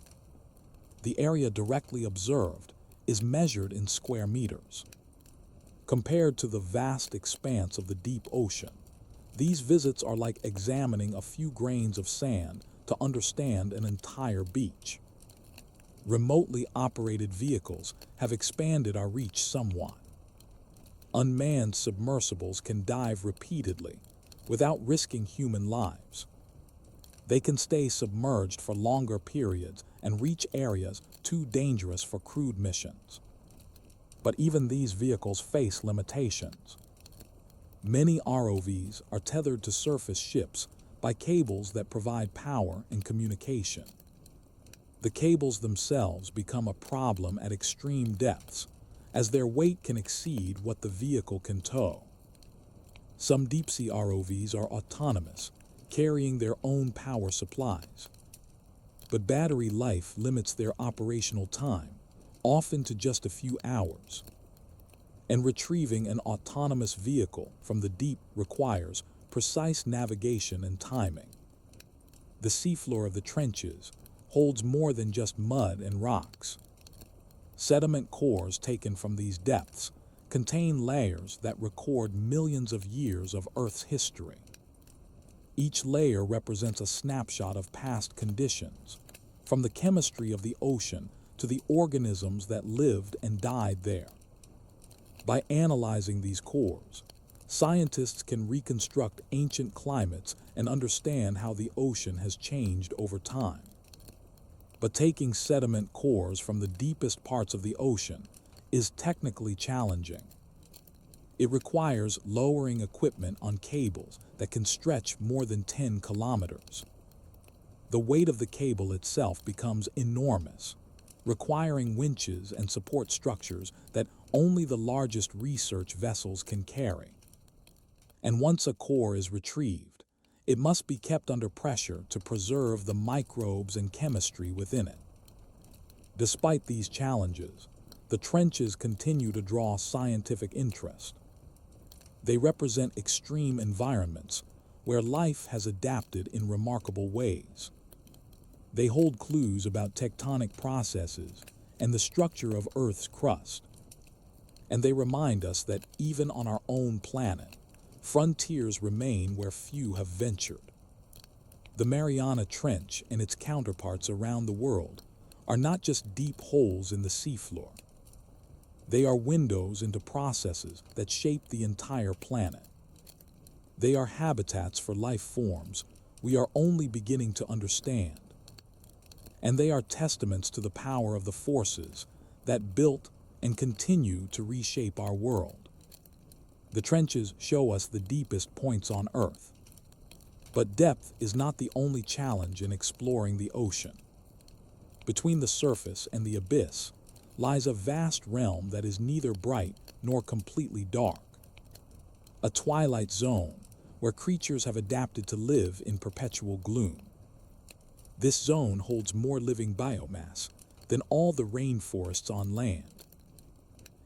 The area directly observed is measured in square meters. Compared to the vast expanse of the deep ocean, these visits are like examining a few grains of sand to understand an entire beach. Remotely operated vehicles have expanded our reach somewhat. Unmanned submersibles can dive repeatedly without risking human lives. They can stay submerged for longer periods and reach areas too dangerous for crewed missions. But even these vehicles face limitations. Many ROVs are tethered to surface ships by cables that provide power and communication. The cables themselves become a problem at extreme depths, as their weight can exceed what the vehicle can tow. Some deep-sea ROVs are autonomous, carrying their own power supplies. But battery life limits their operational time, often to just a few hours. And retrieving an autonomous vehicle from the deep requires precise navigation and timing. The seafloor of the trenches holds more than just mud and rocks. Sediment cores taken from these depths contain layers that record millions of years of Earth's history. Each layer represents a snapshot of past conditions, from the chemistry of the ocean to the organisms that lived and died there. By analyzing these cores, Scientists can reconstruct ancient climates and understand how the ocean has changed over time. But taking sediment cores from the deepest parts of the ocean is technically challenging. It requires lowering equipment on cables that can stretch more than 10 kilometers. The weight of the cable itself becomes enormous, requiring winches and support structures that only the largest research vessels can carry. And once a core is retrieved, it must be kept under pressure to preserve the microbes and chemistry within it. Despite these challenges, the trenches continue to draw scientific interest. They represent extreme environments where life has adapted in remarkable ways. They hold clues about tectonic processes and the structure of Earth's crust. And they remind us that even on our own planet, frontiers remain where few have ventured. The Mariana Trench and its counterparts around the world are not just deep holes in the seafloor. They are windows into processes that shape the entire planet. They are habitats for life forms we are only beginning to understand. And they are testaments to the power of the forces that built and continue to reshape our world. The trenches show us the deepest points on Earth. But depth is not the only challenge in exploring the ocean. Between the surface and the abyss lies a vast realm that is neither bright nor completely dark. A twilight zone where creatures have adapted to live in perpetual gloom. This zone holds more living biomass than all the rainforests on land.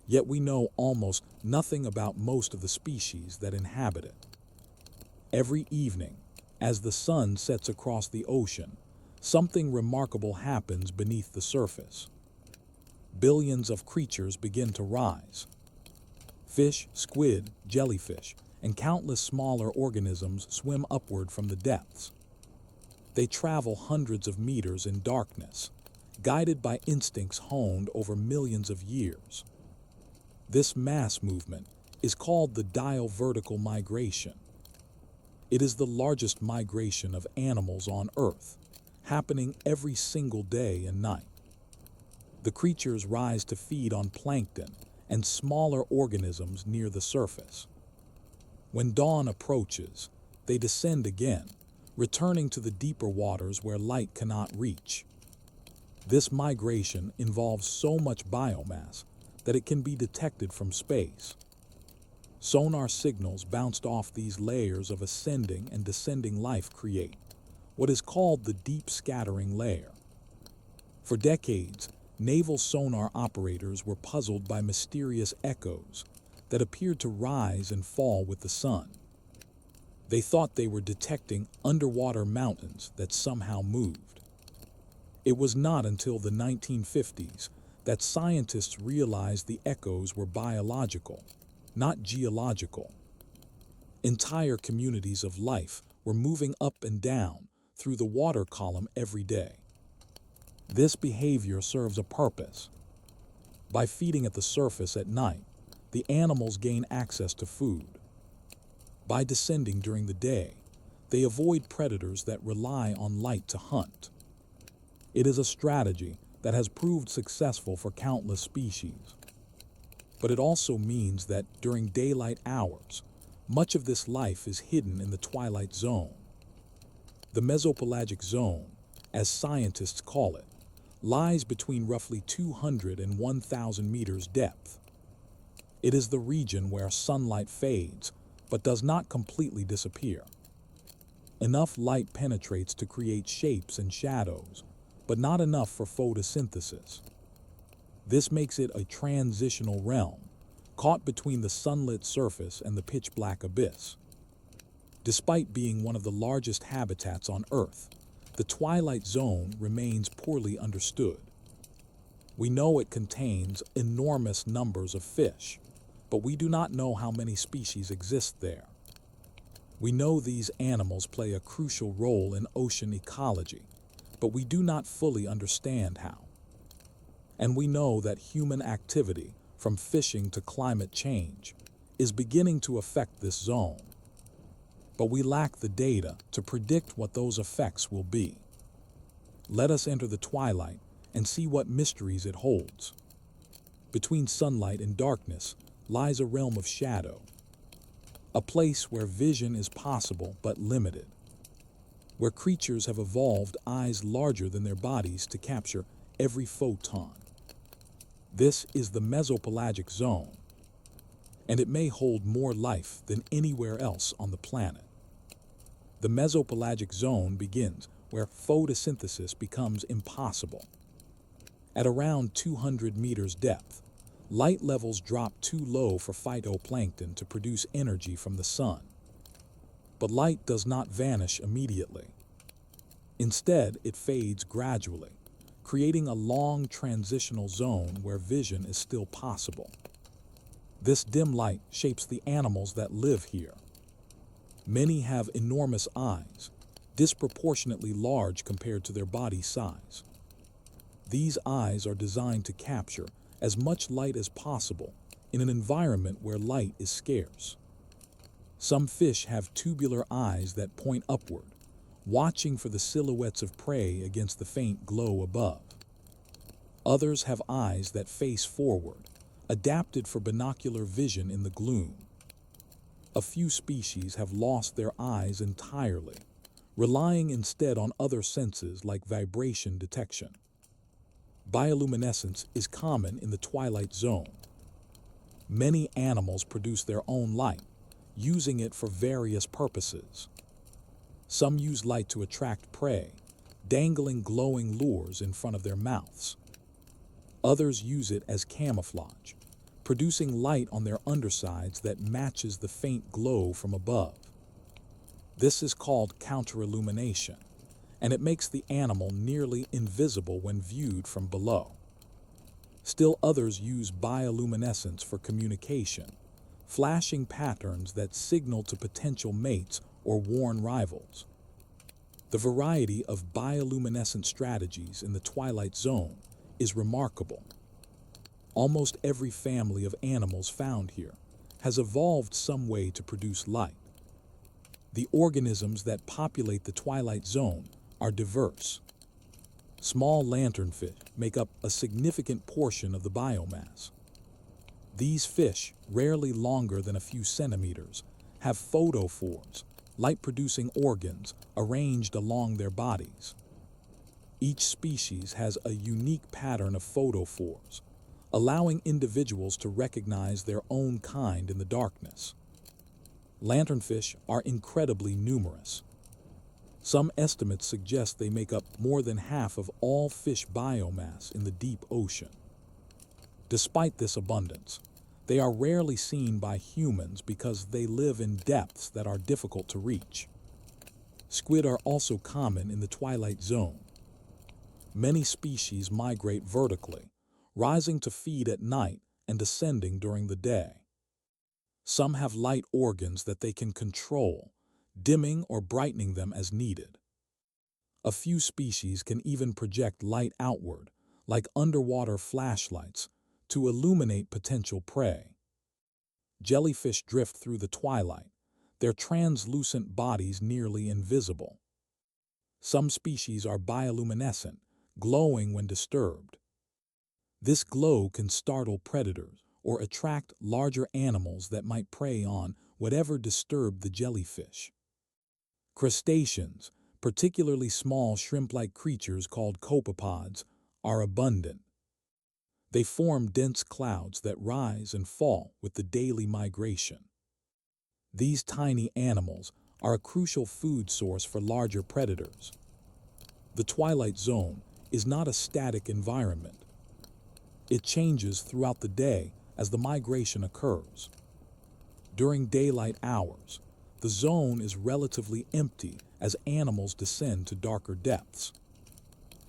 Yet we know almost nothing about most of the species that inhabit it. Every evening, as the sun sets across the ocean, something remarkable happens beneath the surface. Billions of creatures begin to rise. Fish, squid, jellyfish, and countless smaller organisms swim upward from the depths. They travel hundreds of meters in darkness, guided by instincts honed over millions of years. This mass movement is called the diel-vertical migration. It is the largest migration of animals on Earth, happening every single day and night. The creatures rise to feed on plankton and smaller organisms near the surface. When dawn approaches, they descend again, returning to the deeper waters where light cannot reach. This migration involves so much biomass that it can be detected from space. Sonar signals bounced off these layers of ascending and descending life create what is called the deep scattering layer. For decades, naval sonar operators were puzzled by mysterious echoes that appeared to rise and fall with the sun. They thought they were detecting underwater mountains that somehow moved. It was not until the 1950s that scientists realized the echoes were biological, not geological. Entire communities of life were moving up and down through the water column every day. This behavior serves a purpose. By feeding at the surface at night, the animals gain access to food. By descending during the day, they avoid predators that rely on light to hunt. It is a strategy that has proved successful for countless species. But it also means that during daylight hours, much of this life is hidden in the twilight zone. The mesopelagic zone, as scientists call it, lies between roughly 200 and 1,000 meters depth. It is the region where sunlight fades, but does not completely disappear. Enough light penetrates to create shapes and shadows, but not enough for photosynthesis. This makes it a transitional realm, caught between the sunlit surface and the pitch-black abyss. Despite being one of the largest habitats on Earth, the twilight zone remains poorly understood. We know it contains enormous numbers of fish, but we do not know how many species exist there. We know these animals play a crucial role in ocean ecology, but we do not fully understand how. And we know that human activity, from fishing to climate change, is beginning to affect this zone, but we lack the data to predict what those effects will be. Let us enter the twilight and see what mysteries it holds. Between sunlight and darkness lies a realm of shadow, a place where vision is possible but limited, where creatures have evolved eyes larger than their bodies to capture every photon. This is the mesopelagic zone, and it may hold more life than anywhere else on the planet. The mesopelagic zone begins where photosynthesis becomes impossible. At around 200 meters depth, light levels drop too low for phytoplankton to produce energy from the sun. But light does not vanish immediately. Instead, it fades gradually, creating a long transitional zone where vision is still possible. This dim light shapes the animals that live here. Many have enormous eyes, disproportionately large compared to their body size. These eyes are designed to capture as much light as possible in an environment where light is scarce. Some fish have tubular eyes that point upward, watching for the silhouettes of prey against the faint glow above. Others have eyes that face forward, adapted for binocular vision in the gloom. A few species have lost their eyes entirely, relying instead on other senses like vibration detection. Bioluminescence is common in the twilight zone. Many animals produce their own light, using it for various purposes. Some use light to attract prey, dangling glowing lures in front of their mouths. Others use it as camouflage, producing light on their undersides that matches the faint glow from above. This is called counterillumination, and it makes the animal nearly invisible when viewed from below. Still others use bioluminescence for communication, flashing patterns that signal to potential mates or warn rivals. The variety of bioluminescent strategies in the twilight zone is remarkable. Almost every family of animals found here has evolved some way to produce light. The organisms that populate the twilight zone are diverse. Small lanternfish make up a significant portion of the biomass. These fish, rarely longer than a few centimeters, have photophores, light-producing organs, arranged along their bodies. Each species has a unique pattern of photophores, allowing individuals to recognize their own kind in the darkness. Lanternfish are incredibly numerous. Some estimates suggest they make up more than half of all fish biomass in the deep ocean. Despite this abundance, they are rarely seen by humans because they live in depths that are difficult to reach. Squid are also common in the twilight zone. Many species migrate vertically, rising to feed at night and descending during the day. Some have light organs that they can control, dimming or brightening them as needed. A few species can even project light outward, like underwater flashlights, to illuminate potential prey. Jellyfish drift through the twilight, their translucent bodies nearly invisible. Some species are bioluminescent, glowing when disturbed. This glow can startle predators or attract larger animals that might prey on whatever disturbed the jellyfish. Crustaceans, particularly small shrimp-like creatures called copepods, are abundant. They form dense clouds that rise and fall with the daily migration. These tiny animals are a crucial food source for larger predators. The twilight zone is not a static environment. It changes throughout the day as the migration occurs. During daylight hours, the zone is relatively empty as animals descend to darker depths.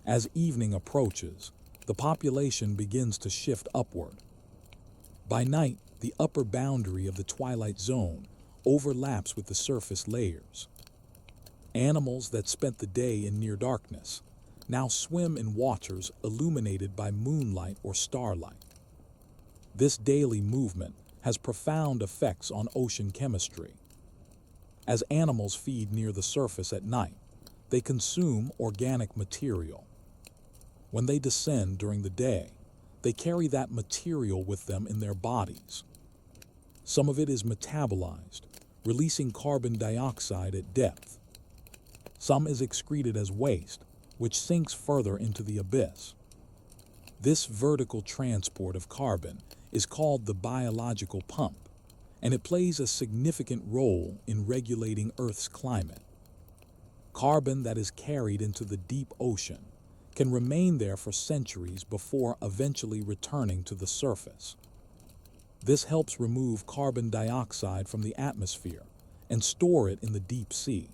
As evening approaches, the population begins to shift upward. By night, the upper boundary of the twilight zone overlaps with the surface layers. Animals that spent the day in near darkness now swim in waters illuminated by moonlight or starlight. This daily movement has profound effects on ocean chemistry. As animals feed near the surface at night, they consume organic material. When they descend during the day, they carry that material with them in their bodies. Some of it is metabolized, releasing carbon dioxide at depth. Some is excreted as waste, which sinks further into the abyss. This vertical transport of carbon is called the biological pump, and it plays a significant role in regulating Earth's climate. Carbon that is carried into the deep ocean can remain there for centuries before eventually returning to the surface. This helps remove carbon dioxide from the atmosphere and store it in the deep sea.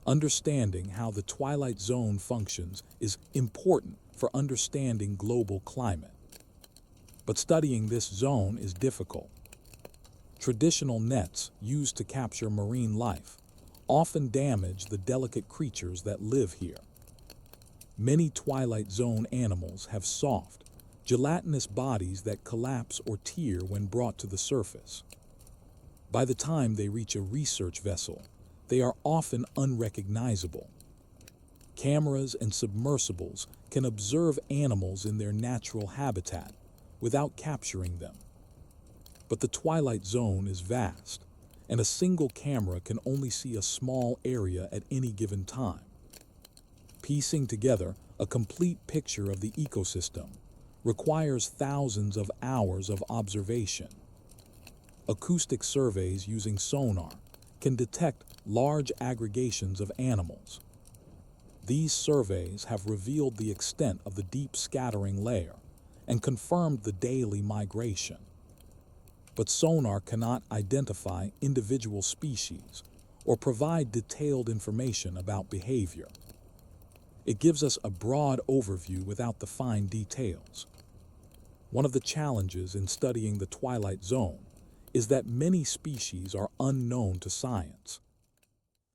Understanding how the twilight zone functions is important for understanding global climate. But studying this zone is difficult. Traditional nets used to capture marine life often damage the delicate creatures that live here. Many twilight zone animals have soft, gelatinous bodies that collapse or tear when brought to the surface. By the time they reach a research vessel, they are often unrecognizable. Cameras and submersibles can observe animals in their natural habitat without capturing them. But the twilight zone is vast, and a single camera can only see a small area at any given time. Piecing together a complete picture of the ecosystem requires thousands of hours of observation. Acoustic surveys using sonar can detect large aggregations of animals. These surveys have revealed the extent of the deep scattering layer and confirmed the daily migration. But sonar cannot identify individual species or provide detailed information about behavior. It gives us a broad overview without the fine details. One of the challenges in studying the twilight zone is that many species are unknown to science.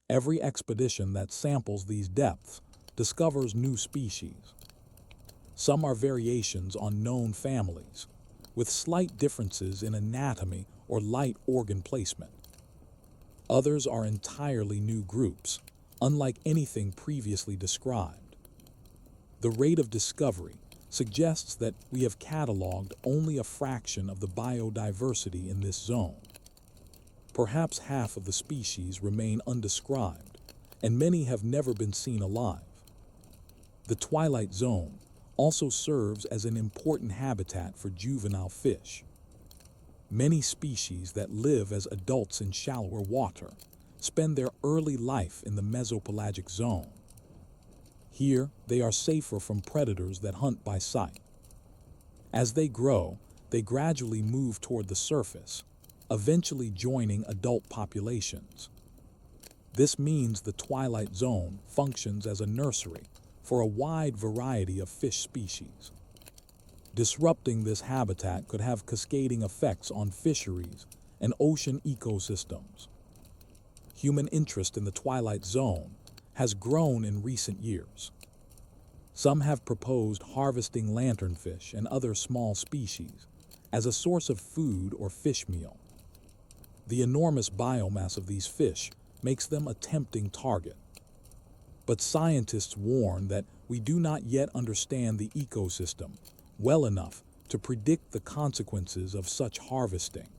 Every expedition that samples these depths discovers new species. Some are variations on known families, with slight differences in anatomy or light organ placement. Others are entirely new groups, unlike anything previously described. The rate of discovery suggests that we have cataloged only a fraction of the biodiversity in this zone. Perhaps half of the species remain undescribed, and many have never been seen alive. The twilight zone also serves as an important habitat for juvenile fish. Many species that live as adults in shallower water spend their early life in the mesopelagic zone. Here, they are safer from predators that hunt by sight. As they grow, they gradually move toward the surface, eventually joining adult populations. This means the twilight zone functions as a nursery for a wide variety of fish species. Disrupting this habitat could have cascading effects on fisheries and ocean ecosystems. Human interest in the twilight zone has grown in recent years. Some have proposed harvesting lanternfish and other small species as a source of food or fish meal. The enormous biomass of these fish makes them a tempting target. But scientists warn that we do not yet understand the ecosystem well enough to predict the consequences of such harvesting.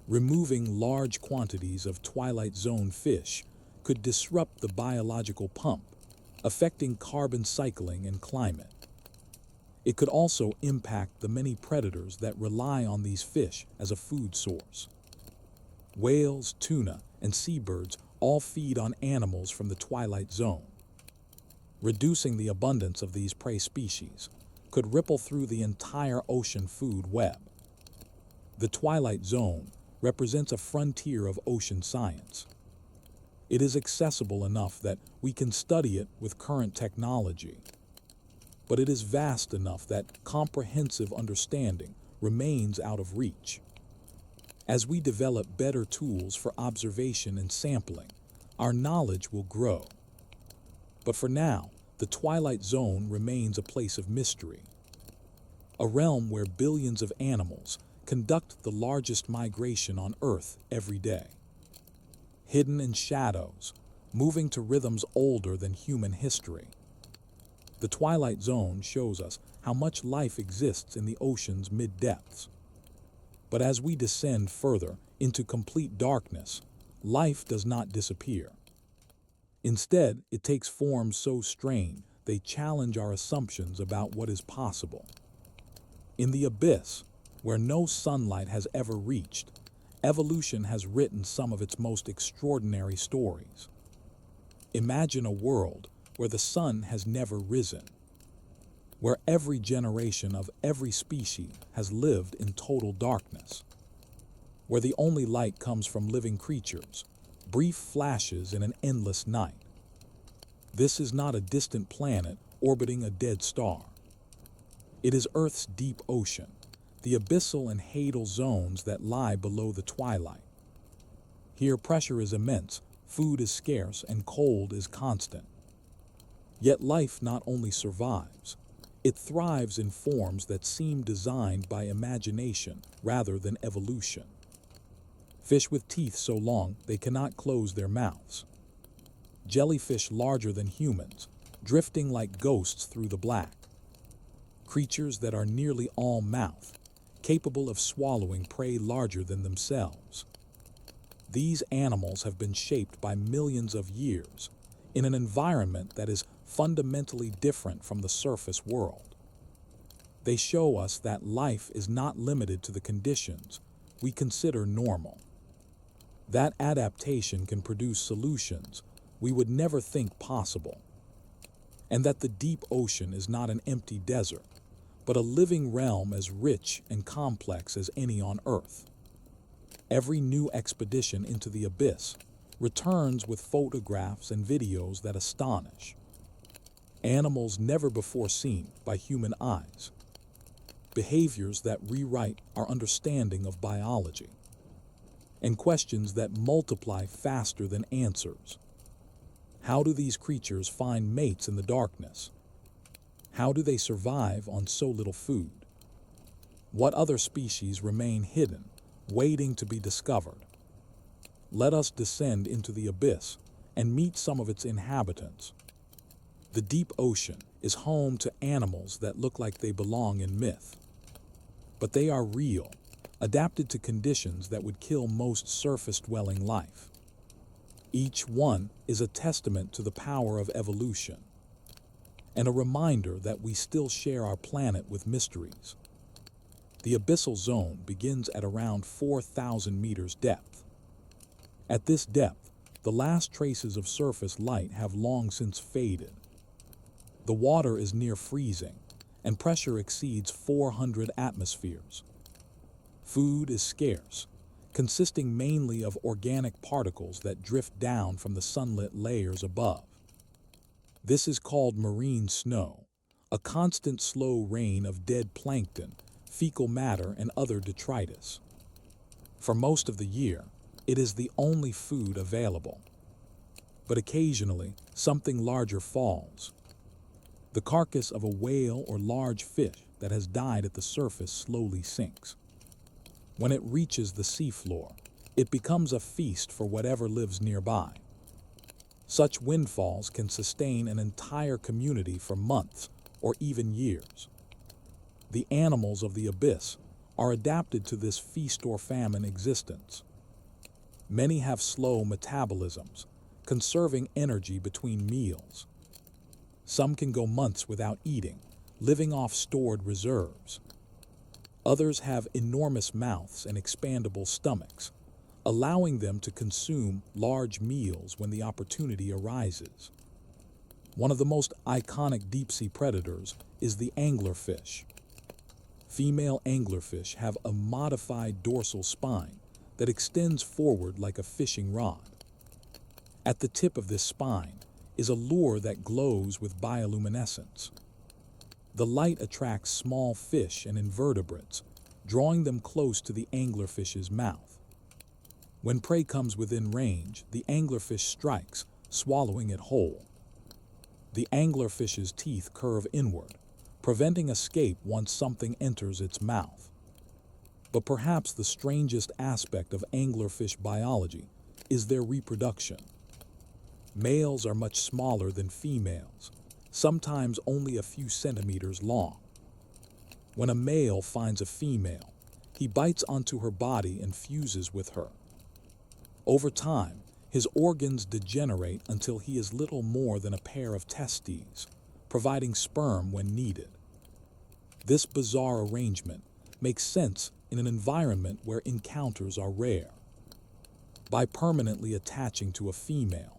Removing large quantities of twilight zone fish could disrupt the biological pump, affecting carbon cycling and climate. It could also impact the many predators that rely on these fish as a food source. Whales, tuna, and seabirds all feed on animals from the twilight zone. Reducing the abundance of these prey species could ripple through the entire ocean food web. The twilight zone represents a frontier of ocean science. It is accessible enough that we can study it with current technology, but it is vast enough that comprehensive understanding remains out of reach. As we develop better tools for observation and sampling, our knowledge will grow. But for now, the twilight zone remains a place of mystery, a realm where billions of animals conduct the largest migration on Earth every day. Hidden in shadows, moving to rhythms older than human history. The twilight zone shows us how much life exists in the ocean's mid-depths. But as we descend further into complete darkness, life does not disappear. Instead, it takes forms so strange they challenge our assumptions about what is possible. In the abyss, where no sunlight has ever reached, evolution has written some of its most extraordinary stories. Imagine a world where the sun has never risen, where every generation of every species has lived in total darkness, where the only light comes from living creatures, brief flashes in an endless night. This is not a distant planet orbiting a dead star. It is Earth's deep ocean, the abyssal and hadal zones that lie below the twilight. Here pressure is immense, food is scarce, and cold is constant. Yet life not only survives, it thrives in forms that seem designed by imagination rather than evolution. Fish with teeth so long they cannot close their mouths. Jellyfish larger than humans, drifting like ghosts through the black. Creatures that are nearly all mouth, capable of swallowing prey larger than themselves. These animals have been shaped by millions of years in an environment that is fundamentally different from the surface world. They show us that life is not limited to the conditions we consider normal. That adaptation can produce solutions we would never think possible, and that the deep ocean is not an empty desert, but a living realm as rich and complex as any on Earth. Every new expedition into the abyss returns with photographs and videos that astonish. Animals never before seen by human eyes. Behaviors that rewrite our understanding of biology. And questions that multiply faster than answers. How do these creatures find mates in the darkness? How do they survive on so little food? What other species remain hidden, waiting to be discovered? Let us descend into the abyss and meet some of its inhabitants. The deep ocean is home to animals that look like they belong in myth. But they are real, adapted to conditions that would kill most surface-dwelling life. Each one is a testament to the power of evolution, and a reminder that we still share our planet with mysteries. The abyssal zone begins at around 4,000 meters depth. At this depth, the last traces of surface light have long since faded. The water is near freezing, and pressure exceeds 400 atmospheres. Food is scarce, consisting mainly of organic particles that drift down from the sunlit layers above. This is called marine snow, a constant slow rain of dead plankton, fecal matter, and other detritus. For most of the year, it is the only food available. But occasionally, something larger falls. The carcass of a whale or large fish that has died at the surface slowly sinks. When it reaches the seafloor, it becomes a feast for whatever lives nearby. Such windfalls can sustain an entire community for months or even years. The animals of the abyss are adapted to this feast or famine existence. Many have slow metabolisms, conserving energy between meals. Some can go months without eating, living off stored reserves. Others have enormous mouths and expandable stomachs, allowing them to consume large meals when the opportunity arises. One of the most iconic deep-sea predators is the anglerfish. Female anglerfish have a modified dorsal spine that extends forward like a fishing rod. At the tip of this spine is a lure that glows with bioluminescence. The light attracts small fish and invertebrates, drawing them close to the anglerfish's mouth. When prey comes within range, the anglerfish strikes, swallowing it whole. The anglerfish's teeth curve inward, preventing escape once something enters its mouth. But perhaps the strangest aspect of anglerfish biology is their reproduction. Males are much smaller than females, sometimes only a few centimeters long. When a male finds a female, he bites onto her body and fuses with her. Over time, his organs degenerate until he is little more than a pair of testes, providing sperm when needed. This bizarre arrangement makes sense in an environment where encounters are rare. By permanently attaching to a female,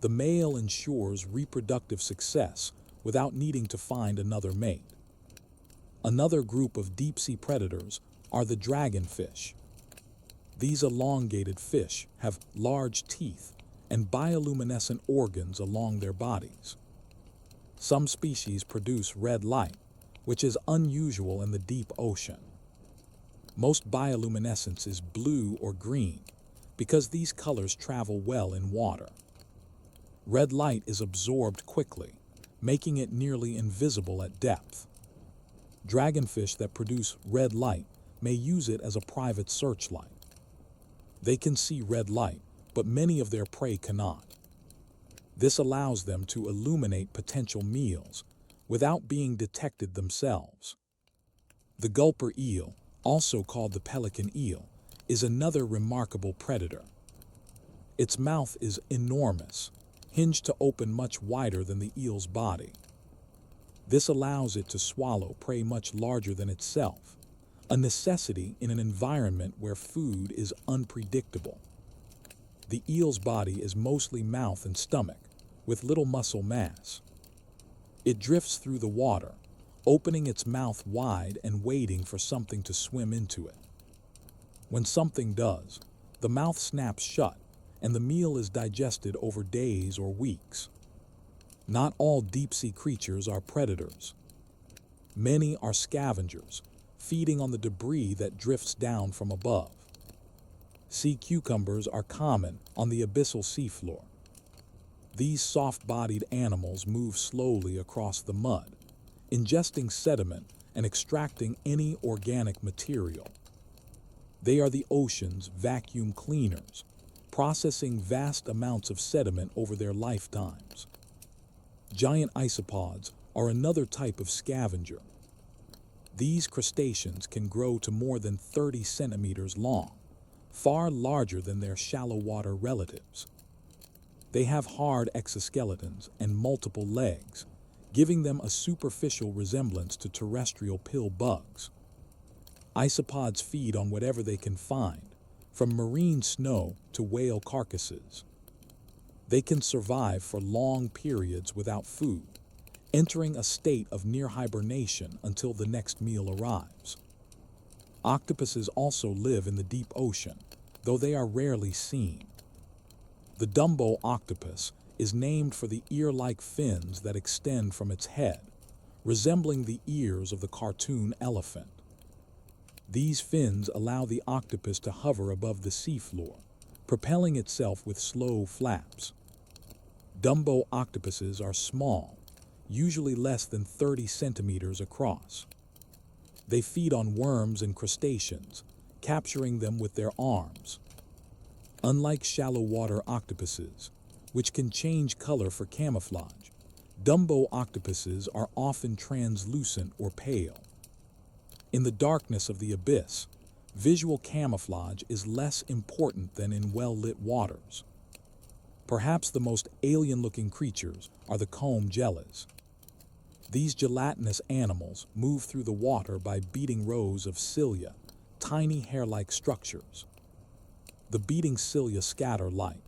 the male ensures reproductive success without needing to find another mate. Another group of deep-sea predators are the dragonfish. These elongated fish have large teeth and bioluminescent organs along their bodies. Some species produce red light, which is unusual in the deep ocean. Most bioluminescence is blue or green because these colors travel well in water. Red light is absorbed quickly, making it nearly invisible at depth. Dragonfish that produce red light may use it as a private searchlight. They can see red light, but many of their prey cannot. This allows them to illuminate potential meals without being detected themselves. The gulper eel, also called the pelican eel, is another remarkable predator. Its mouth is enormous, hinged to open much wider than the eel's body. This allows it to swallow prey much larger than itself, a necessity in an environment where food is unpredictable. The eel's body is mostly mouth and stomach, with little muscle mass. It drifts through the water, opening its mouth wide and waiting for something to swim into it. When something does, the mouth snaps shut, and the meal is digested over days or weeks. Not all deep-sea creatures are predators. Many are scavengers, feeding on the debris that drifts down from above. Sea cucumbers are common on the abyssal seafloor. These soft-bodied animals move slowly across the mud, ingesting sediment and extracting any organic material. They are the ocean's vacuum cleaners, processing vast amounts of sediment over their lifetimes. Giant isopods are another type of scavenger. These crustaceans can grow to more than 30 centimeters long, far larger than their shallow water relatives. They have hard exoskeletons and multiple legs, giving them a superficial resemblance to terrestrial pill bugs. Isopods feed on whatever they can find, from marine snow to whale carcasses. They can survive for long periods without food, entering a state of near hibernation until the next meal arrives. Octopuses also live in the deep ocean, though they are rarely seen. The Dumbo octopus is named for the ear-like fins that extend from its head, resembling the ears of the cartoon elephant. These fins allow the octopus to hover above the seafloor, propelling itself with slow flaps. Dumbo octopuses are small, usually less than 30 centimeters across. They feed on worms and crustaceans, capturing them with their arms. Unlike shallow water octopuses, which can change color for camouflage, Dumbo octopuses are often translucent or pale. In the darkness of the abyss, visual camouflage is less important than in well-lit waters. Perhaps the most alien-looking creatures are the comb jellies. These gelatinous animals move through the water by beating rows of cilia, tiny hair-like structures. The beating cilia scatter light,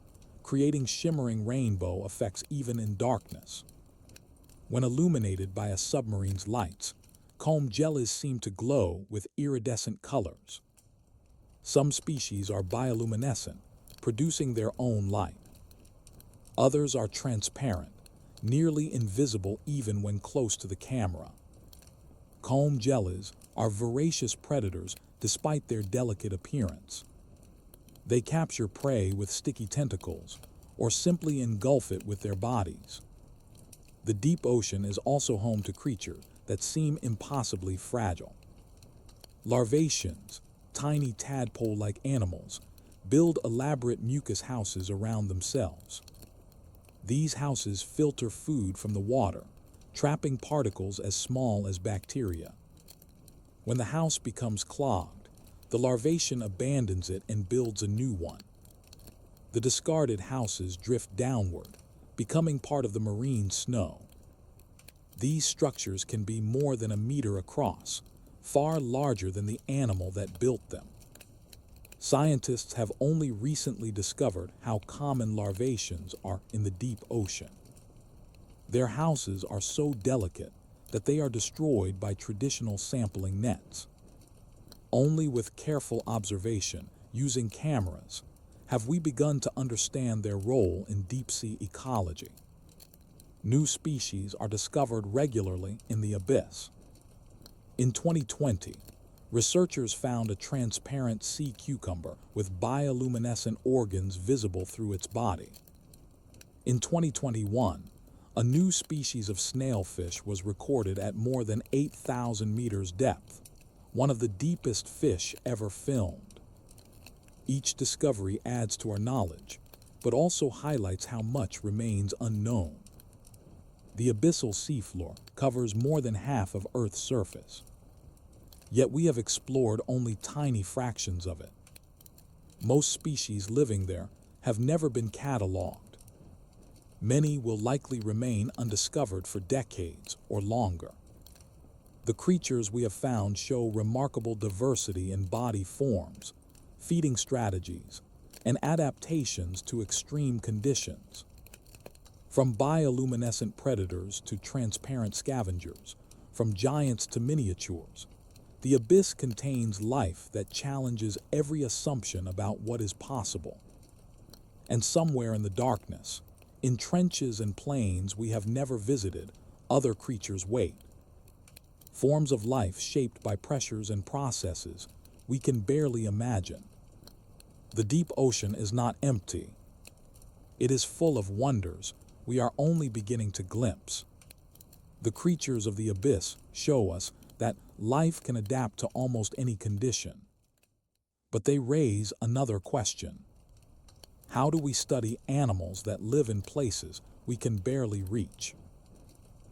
creating shimmering rainbow effects even in darkness. When illuminated by a submarine's lights, comb jellies seem to glow with iridescent colors. Some species are bioluminescent, producing their own light. Others are transparent, nearly invisible even when close to the camera. Comb jellies are voracious predators despite their delicate appearance. They capture prey with sticky tentacles or simply engulf it with their bodies. The deep ocean is also home to creatures that seem impossibly fragile. Larvaceans, tiny tadpole-like animals build elaborate mucus houses around themselves. These houses filter food from the water, trapping particles as small as bacteria. When the house becomes clogged, the larvation abandons it and builds a new one. The discarded houses drift downward, becoming part of the marine snow. These structures can be more than a meter across, far larger than the animal that built them. Scientists have only recently discovered how common larvaceans are in the deep ocean. Their houses are so delicate that they are destroyed by traditional sampling nets. Only with careful observation, using cameras, have we begun to understand their role in deep-sea ecology. New species are discovered regularly in the abyss. In 2020, researchers found a transparent sea cucumber with bioluminescent organs visible through its body. In 2021, a new species of snailfish was recorded at more than 8,000 meters depth, one of the deepest fish ever filmed. Each discovery adds to our knowledge, but also highlights how much remains unknown. The abyssal seafloor covers more than half of Earth's surface. Yet we have explored only tiny fractions of it. Most species living there have never been cataloged. Many will likely remain undiscovered for decades or longer. The creatures we have found show remarkable diversity in body forms, feeding strategies, and adaptations to extreme conditions. From bioluminescent predators to transparent scavengers, from giants to miniatures, the abyss contains life that challenges every assumption about what is possible. And somewhere in the darkness, in trenches and plains we have never visited, other creatures wait. Forms of life shaped by pressures and processes we can barely imagine. The deep ocean is not empty. It is full of wonders we are only beginning to glimpse. The creatures of the abyss show us that life can adapt to almost any condition. But they raise another question. How do we study animals that live in places we can barely reach?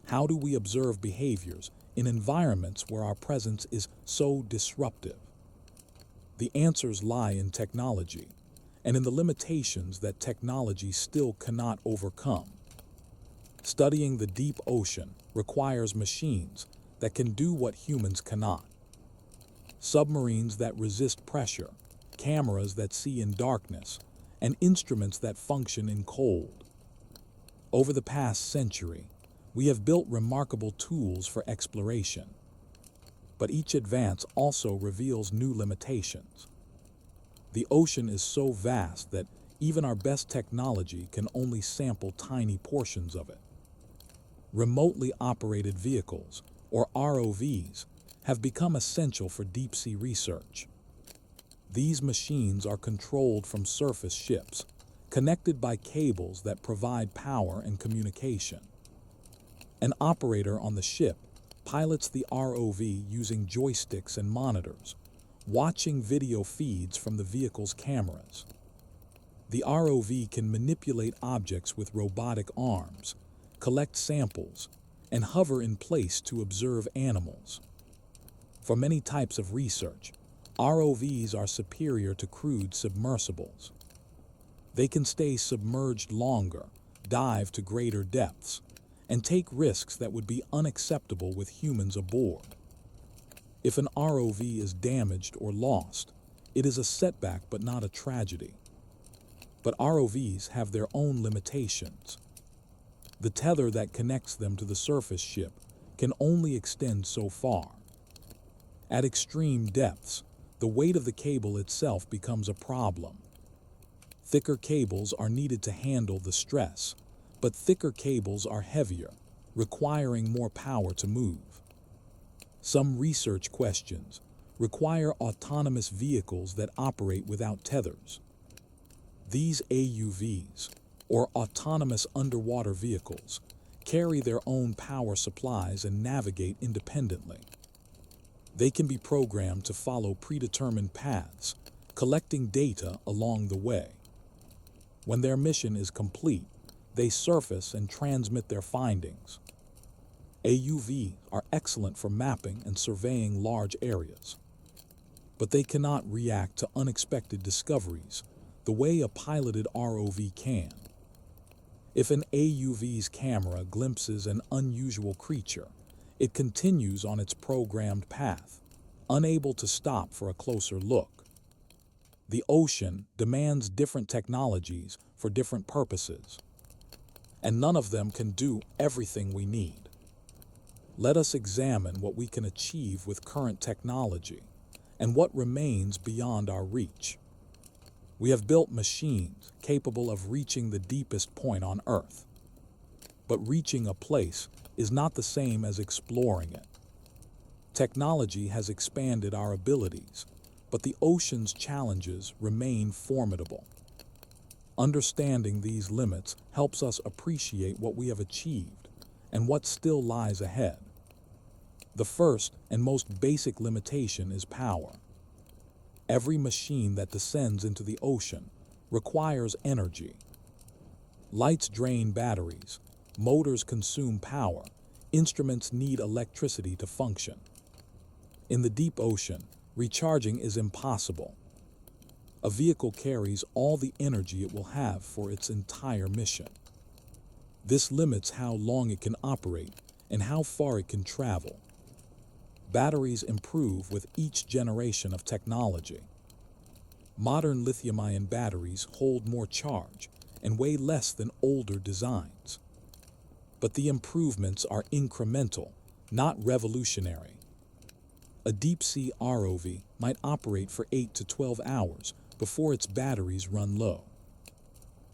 How do we observe behaviors in environments where our presence is so disruptive? The answers lie in technology, and in the limitations that technology still cannot overcome. Studying the deep ocean requires machines that can do what humans cannot. Submarines that resist pressure, cameras that see in darkness, and instruments that function in cold. Over the past century, we have built remarkable tools for exploration. But each advance also reveals new limitations. The ocean is so vast that even our best technology can only sample tiny portions of it. Remotely operated vehicles, or ROVs, have become essential for deep-sea research. These machines are controlled from surface ships, connected by cables that provide power and communication. An operator on the ship pilots the ROV using joysticks and monitors, watching video feeds from the vehicle's cameras. The ROV can manipulate objects with robotic arms, collect samples, and hover in place to observe animals. For many types of research, ROVs are superior to crewed submersibles. They can stay submerged longer, dive to greater depths, and take risks that would be unacceptable with humans aboard. If an ROV is damaged or lost, it is a setback but not a tragedy. But ROVs have their own limitations. The tether that connects them to the surface ship can only extend so far. At extreme depths, the weight of the cable itself becomes a problem. Thicker cables are needed to handle the stress, but thicker cables are heavier, requiring more power to move. Some research questions require autonomous vehicles that operate without tethers. These AUVs, or autonomous underwater vehicles, carry their own power supplies and navigate independently. They can be programmed to follow predetermined paths, collecting data along the way. When their mission is complete, they surface and transmit their findings. AUV are excellent for mapping and surveying large areas, but they cannot react to unexpected discoveries the way a piloted ROV can. If an AUV's camera glimpses an unusual creature, it continues on its programmed path, unable to stop for a closer look. The ocean demands different technologies for different purposes, and none of them can do everything we need. Let us examine what we can achieve with current technology and what remains beyond our reach. We have built machines capable of reaching the deepest point on Earth. But reaching a place is not the same as exploring it. Technology has expanded our abilities, but the ocean's challenges remain formidable. Understanding these limits helps us appreciate what we have achieved and what still lies ahead. The first and most basic limitation is power. Every machine that descends into the ocean requires energy. Lights drain batteries, motors consume power, instruments need electricity to function. In the deep ocean, recharging is impossible. A vehicle carries all the energy it will have for its entire mission. This limits how long it can operate and how far it can travel. Batteries improve with each generation of technology. Modern lithium-ion batteries hold more charge and weigh less than older designs. But the improvements are incremental, not revolutionary. A deep-sea ROV might operate for 8 to 12 hours before its batteries run low.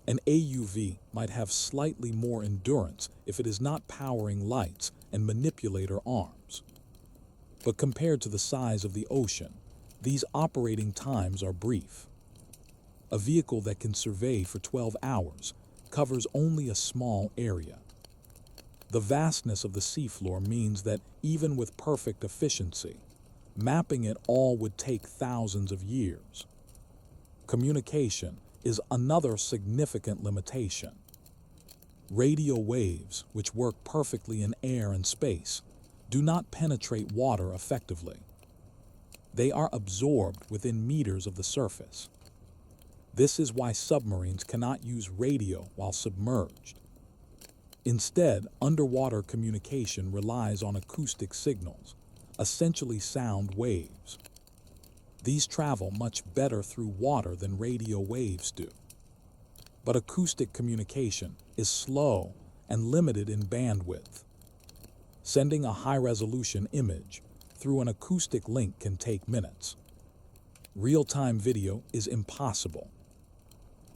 An AUV might have slightly more endurance if it is not powering lights and manipulator arms. But compared to the size of the ocean, these operating times are brief. A vehicle that can survey for 12 hours covers only a small area. The vastness of the seafloor means that even with perfect efficiency, mapping it all would take thousands of years. Communication is another significant limitation. Radio waves, which work perfectly in air and space, do not penetrate water effectively. They are absorbed within meters of the surface. This is why submarines cannot use radio while submerged. Instead, underwater communication relies on acoustic signals, essentially sound waves. These travel much better through water than radio waves do. But acoustic communication is slow and limited in bandwidth. Sending a high-resolution image through an acoustic link can take minutes. Real-time video is impossible.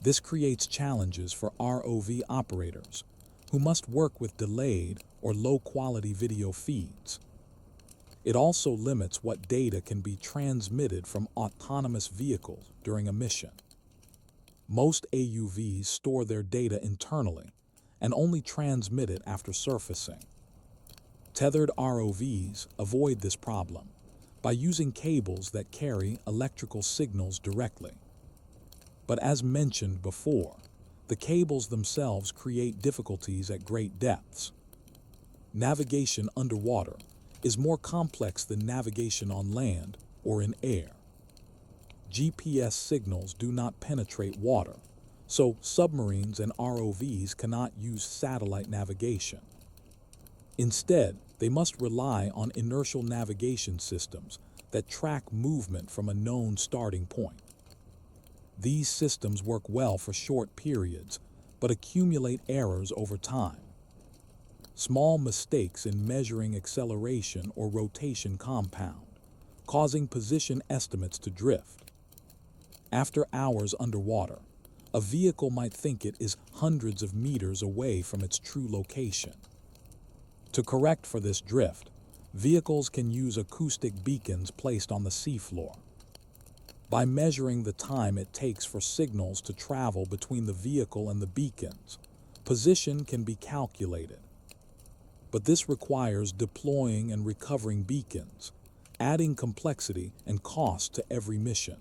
This creates challenges for ROV operators, who must work with delayed or low-quality video feeds. It also limits what data can be transmitted from autonomous vehicles during a mission. Most AUVs store their data internally and only transmit it after surfacing. Tethered ROVs avoid this problem by using cables that carry electrical signals directly. But as mentioned before, the cables themselves create difficulties at great depths. Navigation underwater is more complex than navigation on land or in air. GPS signals do not penetrate water, so submarines and ROVs cannot use satellite navigation. Instead, they must rely on inertial navigation systems that track movement from a known starting point. These systems work well for short periods, but accumulate errors over time. Small mistakes in measuring acceleration or rotation compound, causing position estimates to drift. After hours underwater, a vehicle might think it is hundreds of meters away from its true location. To correct for this drift, vehicles can use acoustic beacons placed on the seafloor. By measuring the time it takes for signals to travel between the vehicle and the beacons, position can be calculated. But this requires deploying and recovering beacons, adding complexity and cost to every mission.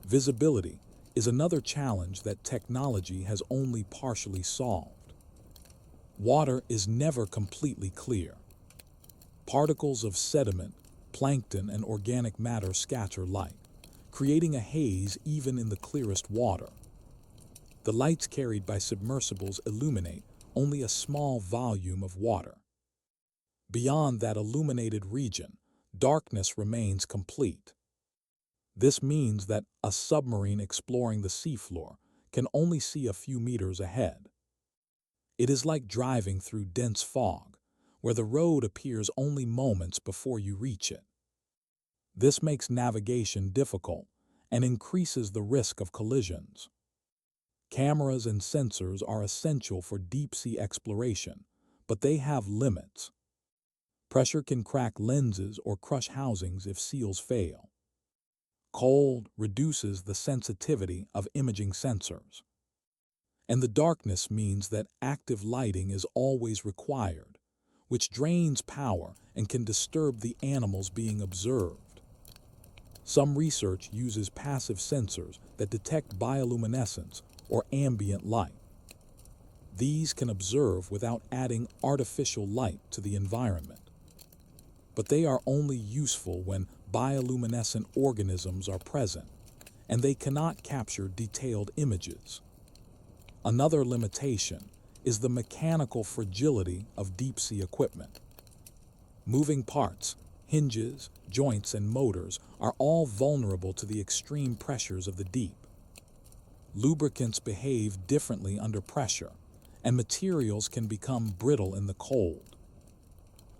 Visibility is another challenge that technology has only partially solved. Water is never completely clear. Particles of sediment, plankton, and organic matter scatter light, creating a haze even in the clearest water. The lights carried by submersibles illuminate only a small volume of water. Beyond that illuminated region, darkness remains complete. This means that a submarine exploring the seafloor can only see a few meters ahead. It is like driving through dense fog, where the road appears only moments before you reach it. This makes navigation difficult and increases the risk of collisions. Cameras and sensors are essential for deep-sea exploration, but they have limits. Pressure can crack lenses or crush housings if seals fail. Cold reduces the sensitivity of imaging sensors. And the darkness means that active lighting is always required, which drains power and can disturb the animals being observed. Some research uses passive sensors that detect bioluminescence or ambient light. These can observe without adding artificial light to the environment. But they are only useful when bioluminescent organisms are present, and they cannot capture detailed images. Another limitation is the mechanical fragility of deep-sea equipment. Moving parts, hinges, joints, and motors are all vulnerable to the extreme pressures of the deep. Lubricants behave differently under pressure, and materials can become brittle in the cold.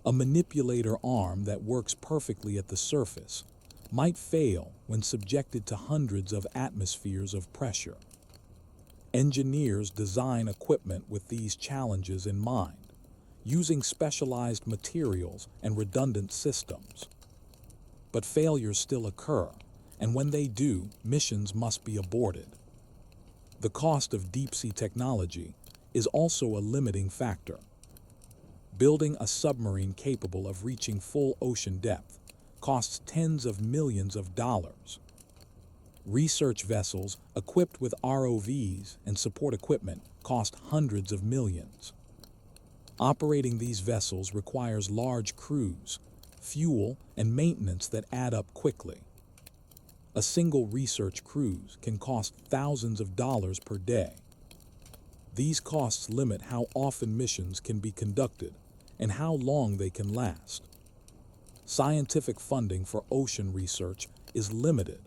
A manipulator arm that works perfectly at the surface might fail when subjected to hundreds of atmospheres of pressure. Engineers design equipment with these challenges in mind, using specialized materials and redundant systems. But failures still occur, and when they do, missions must be aborted. The cost of deep-sea technology is also a limiting factor. Building a submarine capable of reaching full ocean depth costs tens of millions of dollars. Research vessels equipped with ROVs and support equipment cost hundreds of millions. Operating these vessels requires large crews, fuel, and maintenance that add up quickly. A single research cruise can cost thousands of dollars per day. These costs limit how often missions can be conducted and how long they can last. Scientific funding for ocean research is limited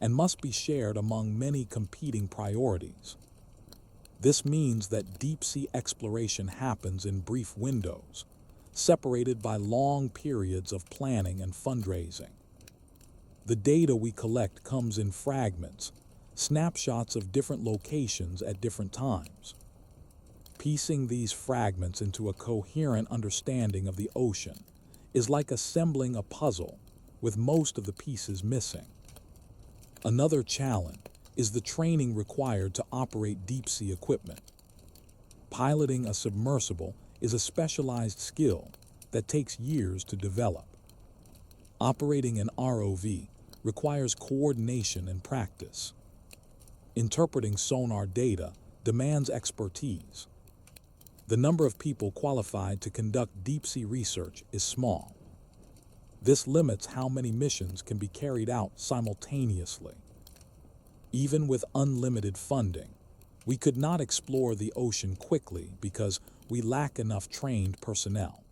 and must be shared among many competing priorities. This means that deep-sea exploration happens in brief windows, separated by long periods of planning and fundraising. The data we collect comes in fragments, snapshots of different locations at different times. Piecing these fragments into a coherent understanding of the ocean is like assembling a puzzle with most of the pieces missing. Another challenge is the training required to operate deep-sea equipment. Piloting a submersible is a specialized skill that takes years to develop. Operating an ROV requires coordination and practice. Interpreting sonar data demands expertise. The number of people qualified to conduct deep-sea research is small. This limits how many missions can be carried out simultaneously. Even with unlimited funding, we could not explore the ocean quickly because we lack enough trained personnel.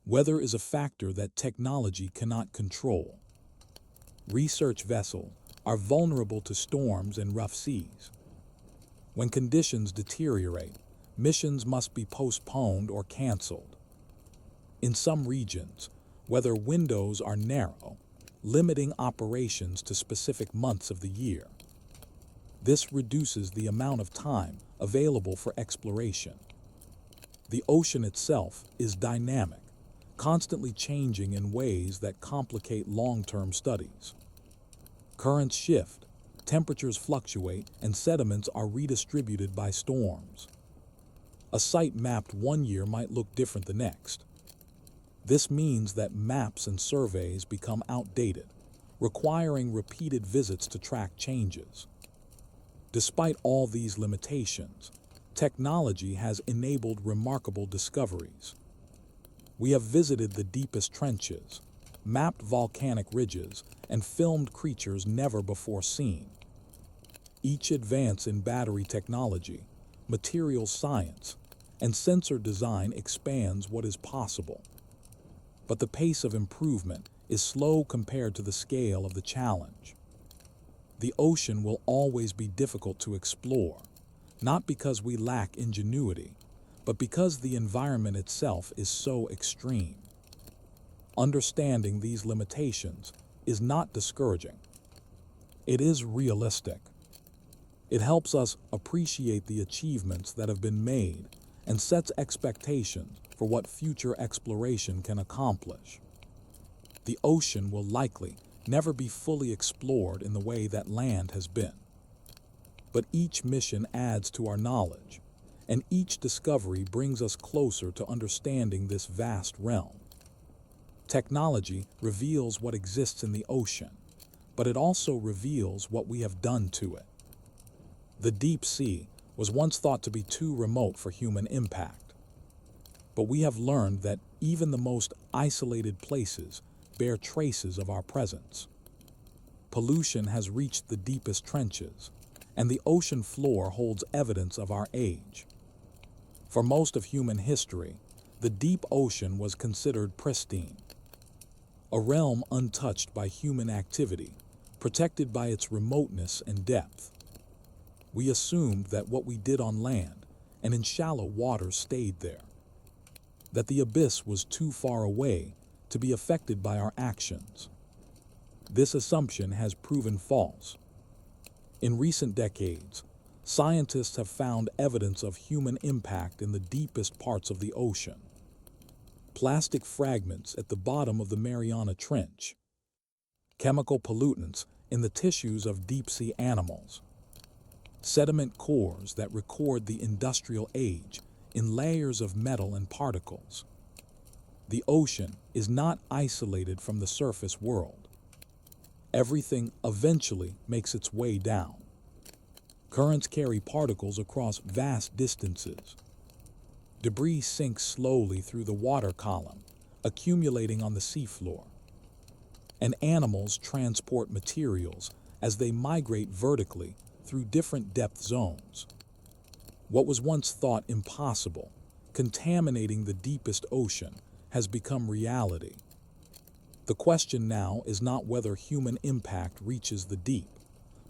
Weather is a factor that technology cannot control. Research vessels are vulnerable to storms and rough seas. When conditions deteriorate, missions must be postponed or canceled. In some regions, weather windows are narrow, limiting operations to specific months of the year. This reduces the amount of time available for exploration. The ocean itself is dynamic, constantly changing in ways that complicate long-term studies. Currents shift, temperatures fluctuate, and sediments are redistributed by storms. A site mapped one year might look different the next. This means that maps and surveys become outdated, requiring repeated visits to track changes. Despite all these limitations, technology has enabled remarkable discoveries. We have visited the deepest trenches, mapped volcanic ridges, and filmed creatures never before seen. Each advance in battery technology, materials science, and sensor design expands what is possible. But the pace of improvement is slow compared to the scale of the challenge. The ocean will always be difficult to explore, not because we lack ingenuity, but because the environment itself is so extreme. Understanding these limitations is not discouraging. It is realistic. It helps us appreciate the achievements that have been made and sets expectations for what future exploration can accomplish. The ocean will likely never be fully explored in the way that land has been. But each mission adds to our knowledge, and each discovery brings us closer to understanding this vast realm. Technology reveals what exists in the ocean, but it also reveals what we have done to it. The deep sea was once thought to be too remote for human impact. But we have learned that even the most isolated places bear traces of our presence. Pollution has reached the deepest trenches, and the ocean floor holds evidence of our age. For most of human history, the deep ocean was considered pristine, a realm untouched by human activity, protected by its remoteness and depth. We assumed that what we did on land and in shallow water stayed there, that the abyss was too far away to be affected by our actions. This assumption has proven false. In recent decades, scientists have found evidence of human impact in the deepest parts of the ocean. Plastic fragments at the bottom of the Mariana Trench, chemical pollutants in the tissues of deep-sea animals, sediment cores that record the industrial age in layers of metal and particles. The ocean is not isolated from the surface world. Everything eventually makes its way down. Currents carry particles across vast distances. Debris sinks slowly through the water column, accumulating on the seafloor. And animals transport materials as they migrate vertically through different depth zones. What was once thought impossible, contaminating the deepest ocean, has become reality. The question now is not whether human impact reaches the deep,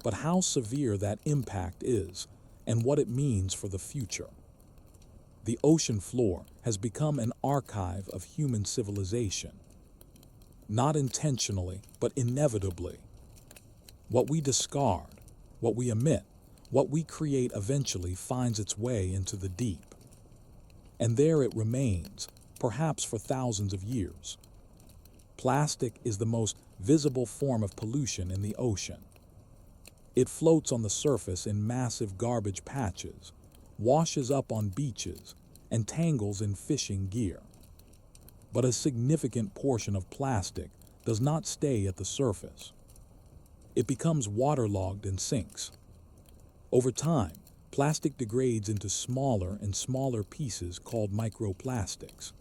but how severe that impact is and what it means for the future. The ocean floor has become an archive of human civilization. Not intentionally, but inevitably. What we discard, what we emit, what we create eventually finds its way into the deep. And there it remains, perhaps for thousands of years. Plastic is the most visible form of pollution in the ocean. It floats on the surface in massive garbage patches, washes up on beaches, and tangles in fishing gear. But a significant portion of plastic does not stay at the surface. It becomes waterlogged and sinks. Over time, plastic degrades into smaller and smaller pieces called microplastics.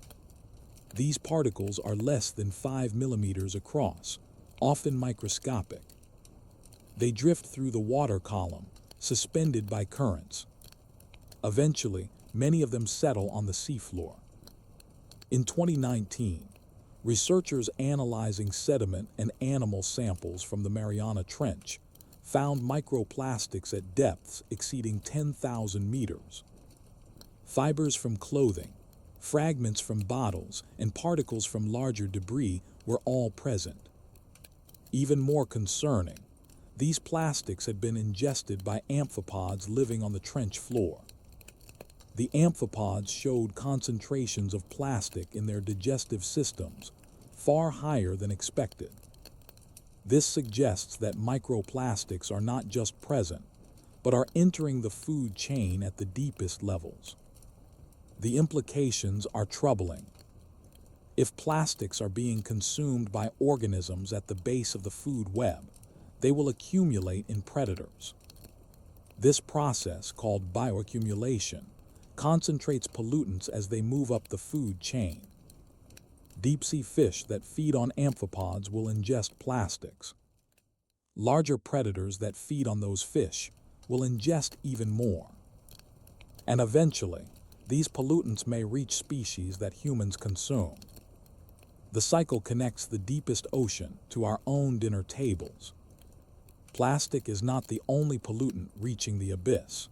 These particles are less than 5 millimeters across, often microscopic. They drift through the water column, suspended by currents. Eventually, many of them settle on the seafloor. In 2019, researchers analyzing sediment and animal samples from the Mariana Trench found microplastics at depths exceeding 10,000 meters. Fibers from clothing, fragments from bottles, and particles from larger debris were all present. Even more concerning, these plastics had been ingested by amphipods living on the trench floor. The amphipods showed concentrations of plastic in their digestive systems, far higher than expected. This suggests that microplastics are not just present, but are entering the food chain at the deepest levels. The implications are troubling. If plastics are being consumed by organisms at the base of the food web, they will accumulate in predators. This process, called bioaccumulation, concentrates pollutants as they move up the food chain. Deep-sea fish that feed on amphipods will ingest plastics. Larger predators that feed on those fish will ingest even more. And eventually, these pollutants may reach species that humans consume. The cycle connects the deepest ocean to our own dinner tables. Plastic is not the only pollutant reaching the abyss.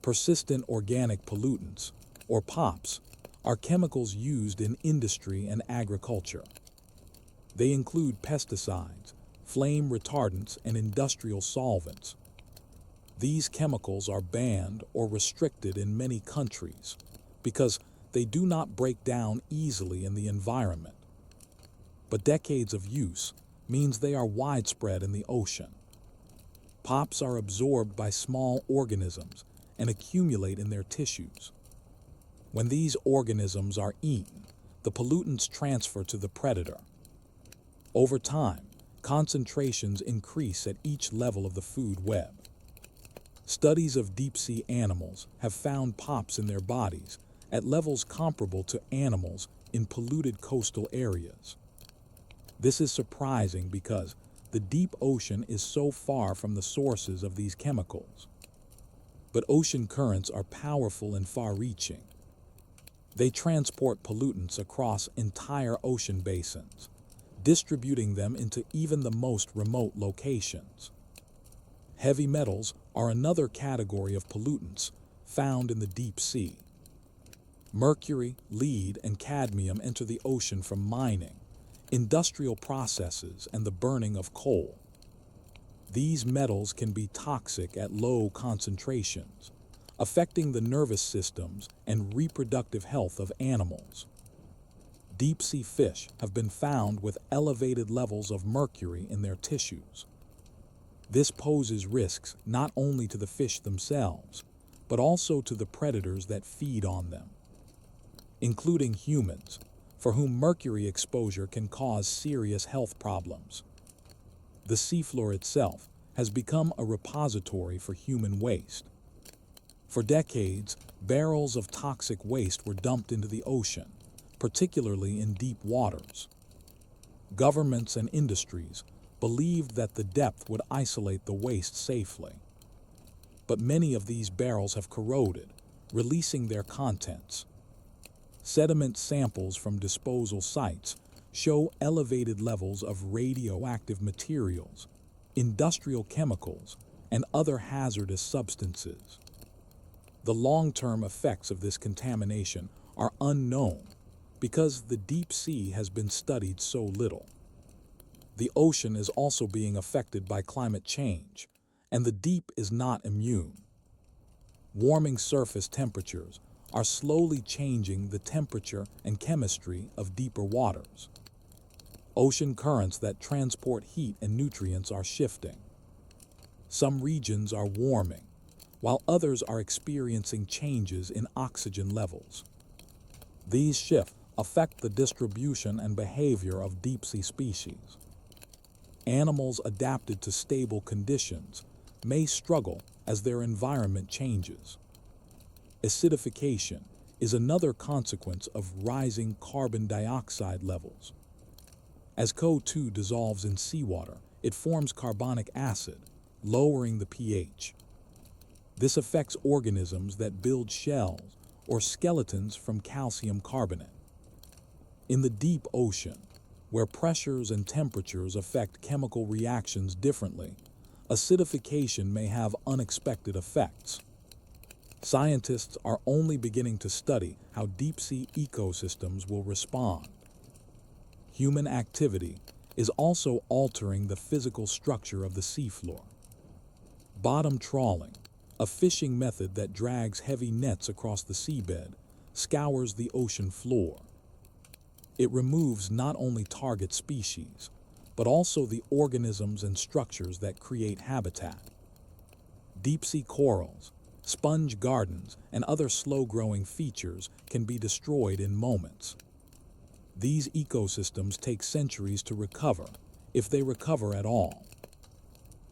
Persistent organic pollutants, or POPs, are chemicals used in industry and agriculture. They include pesticides, flame retardants, and industrial solvents. These chemicals are banned or restricted in many countries because they do not break down easily in the environment. But decades of use means they are widespread in the ocean. POPs are absorbed by small organisms and accumulate in their tissues. When these organisms are eaten, the pollutants transfer to the predator. Over time, concentrations increase at each level of the food web. Studies of deep-sea animals have found POPs in their bodies at levels comparable to animals in polluted coastal areas. This is surprising because the deep ocean is so far from the sources of these chemicals. But ocean currents are powerful and far-reaching. They transport pollutants across entire ocean basins, distributing them into even the most remote locations. Heavy metals are another category of pollutants found in the deep sea. Mercury, lead, and cadmium enter the ocean from mining, industrial processes, and the burning of coal. These metals can be toxic at low concentrations, affecting the nervous systems and reproductive health of animals. Deep-sea fish have been found with elevated levels of mercury in their tissues. This poses risks not only to the fish themselves, but also to the predators that feed on them, including humans, for whom mercury exposure can cause serious health problems. The seafloor itself has become a repository for human waste. For decades, barrels of toxic waste were dumped into the ocean, particularly in deep waters. Governments and industries believed that the depth would isolate the waste safely. But many of these barrels have corroded, releasing their contents. Sediment samples from disposal sites show elevated levels of radioactive materials, industrial chemicals, and other hazardous substances. The long-term effects of this contamination are unknown because the deep sea has been studied so little. The ocean is also being affected by climate change, and the deep is not immune. Warming surface temperatures are slowly changing the temperature and chemistry of deeper waters. Ocean currents that transport heat and nutrients are shifting. Some regions are warming, while others are experiencing changes in oxygen levels. These shifts affect the distribution and behavior of deep-sea species. Animals adapted to stable conditions may struggle as their environment changes. Acidification is another consequence of rising carbon dioxide levels. As CO2 dissolves in seawater, it forms carbonic acid, lowering the pH. This affects organisms that build shells or skeletons from calcium carbonate. In the deep ocean, where pressures and temperatures affect chemical reactions differently, acidification may have unexpected effects. Scientists are only beginning to study how deep-sea ecosystems will respond. Human activity is also altering the physical structure of the seafloor. Bottom trawling, a fishing method that drags heavy nets across the seabed, scours the ocean floor. It removes not only target species, but also the organisms and structures that create habitat. Deep-sea corals, sponge gardens, and other slow-growing features can be destroyed in moments. These ecosystems take centuries to recover, if they recover at all.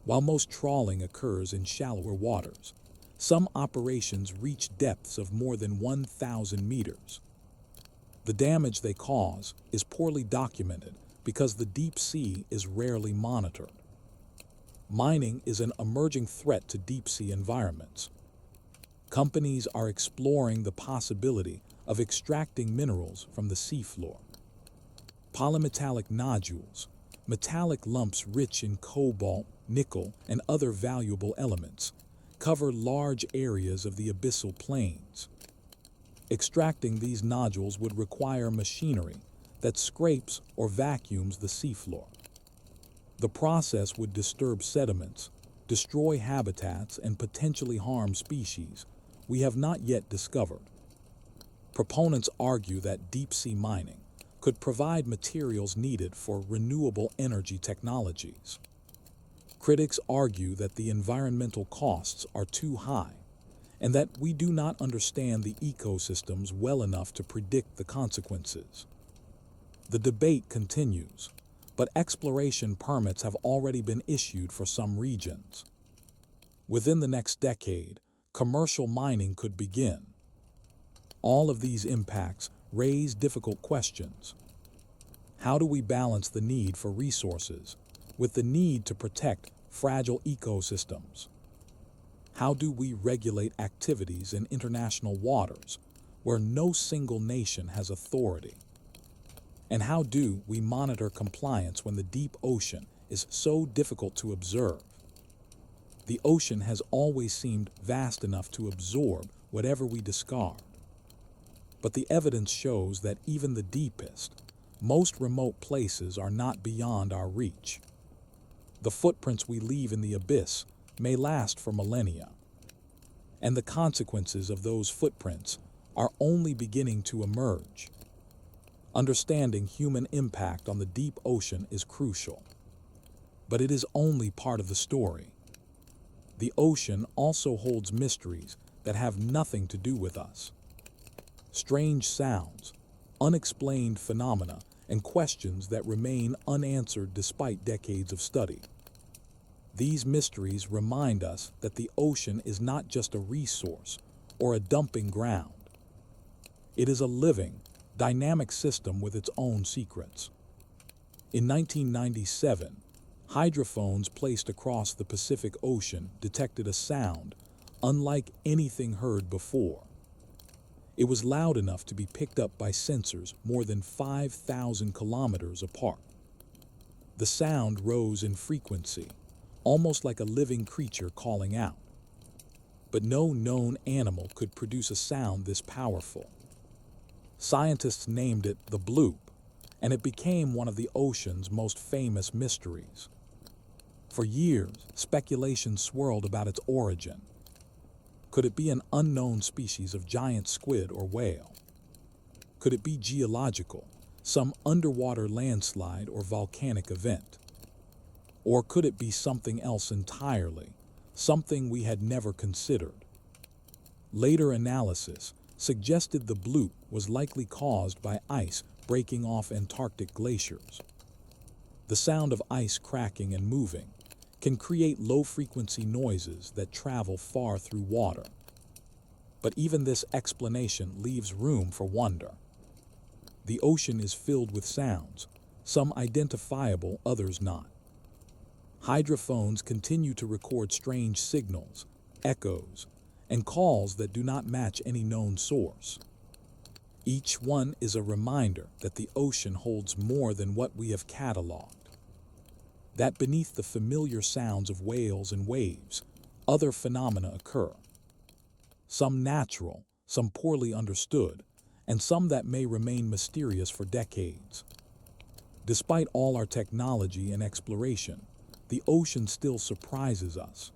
While most trawling occurs in shallower waters, some operations reach depths of more than 1,000 meters. The damage they cause is poorly documented because the deep sea is rarely monitored. Mining is an emerging threat to deep-sea environments. Companies are exploring the possibility of extracting minerals from the seafloor. Polymetallic nodules, metallic lumps rich in cobalt, nickel, and other valuable elements, cover large areas of the abyssal plains. Extracting these nodules would require machinery that scrapes or vacuums the seafloor. The process would disturb sediments, destroy habitats, and potentially harm species we have not yet discovered. Proponents argue that deep-sea mining could provide materials needed for renewable energy technologies. Critics argue that the environmental costs are too high and that we do not understand the ecosystems well enough to predict the consequences. The debate continues, but exploration permits have already been issued for some regions. Within the next decade, commercial mining could begin. All of these impacts raise difficult questions. How do we balance the need for resources with the need to protect fragile ecosystems? How do we regulate activities in international waters where no single nation has authority? And how do we monitor compliance when the deep ocean is so difficult to observe? The ocean has always seemed vast enough to absorb whatever we discard. But the evidence shows that even the deepest, most remote places are not beyond our reach. The footprints we leave in the abyss may last for millennia, and the consequences of those footprints are only beginning to emerge. Understanding human impact on the deep ocean is crucial, but it is only part of the story. The ocean also holds mysteries that have nothing to do with us. Strange sounds, unexplained phenomena, and questions that remain unanswered despite decades of study. These mysteries remind us that the ocean is not just a resource or a dumping ground. It is a living, dynamic system with its own secrets. In 1997, hydrophones placed across the Pacific Ocean detected a sound unlike anything heard before. It was loud enough to be picked up by sensors more than 5,000 kilometers apart. The sound rose in frequency, almost like a living creature calling out. But no known animal could produce a sound this powerful. Scientists named it the bloop, and it became one of the ocean's most famous mysteries. For years, speculation swirled about its origin. Could it be an unknown species of giant squid or whale? Could it be geological, some underwater landslide or volcanic event? Or could it be something else entirely, something we had never considered? Later analysis suggested the bloop was likely caused by ice breaking off Antarctic glaciers. The sound of ice cracking and moving can create low-frequency noises that travel far through water. But even this explanation leaves room for wonder. The ocean is filled with sounds, some identifiable, others not. Hydrophones continue to record strange signals, echoes, and calls that do not match any known source. Each one is a reminder that the ocean holds more than what we have cataloged. That beneath the familiar sounds of whales and waves, other phenomena occur. Some natural, some poorly understood, and some that may remain mysterious for decades. Despite all our technology and exploration, the ocean still surprises us.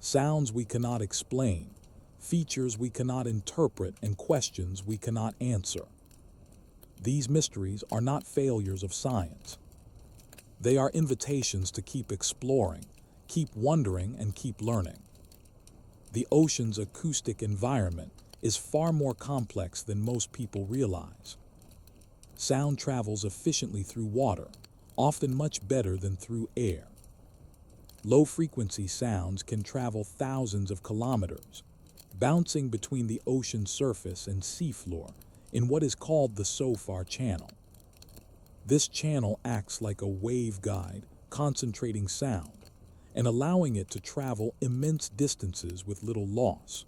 Sounds we cannot explain, features we cannot interpret, and questions we cannot answer. These mysteries are not failures of science. They are invitations to keep exploring, keep wondering, and keep learning. The ocean's acoustic environment is far more complex than most people realize. sound travels efficiently through water, often much better than through air. Low-frequency sounds can travel thousands of kilometers, bouncing between the ocean surface and seafloor in what is called the SOFAR channel. This channel acts like a waveguide, concentrating sound and allowing it to travel immense distances with little loss.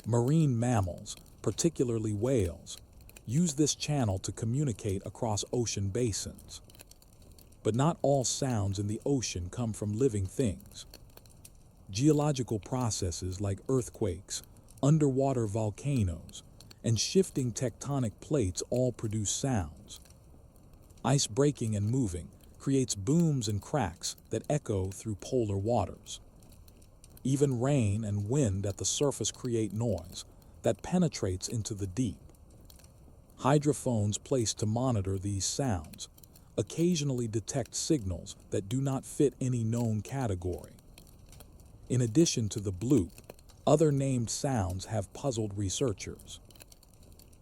Marine mammals, particularly whales, use this channel to communicate across ocean basins. But not all sounds in the ocean come from living things. Geological processes like earthquakes, underwater volcanoes, and shifting tectonic plates all produce sounds. Ice breaking and moving creates booms and cracks that echo through polar waters. Even rain and wind at the surface create noise that penetrates into the deep. Hydrophones placed to monitor these sounds occasionally detect signals that do not fit any known category. In addition to the bloop, other named sounds have puzzled researchers.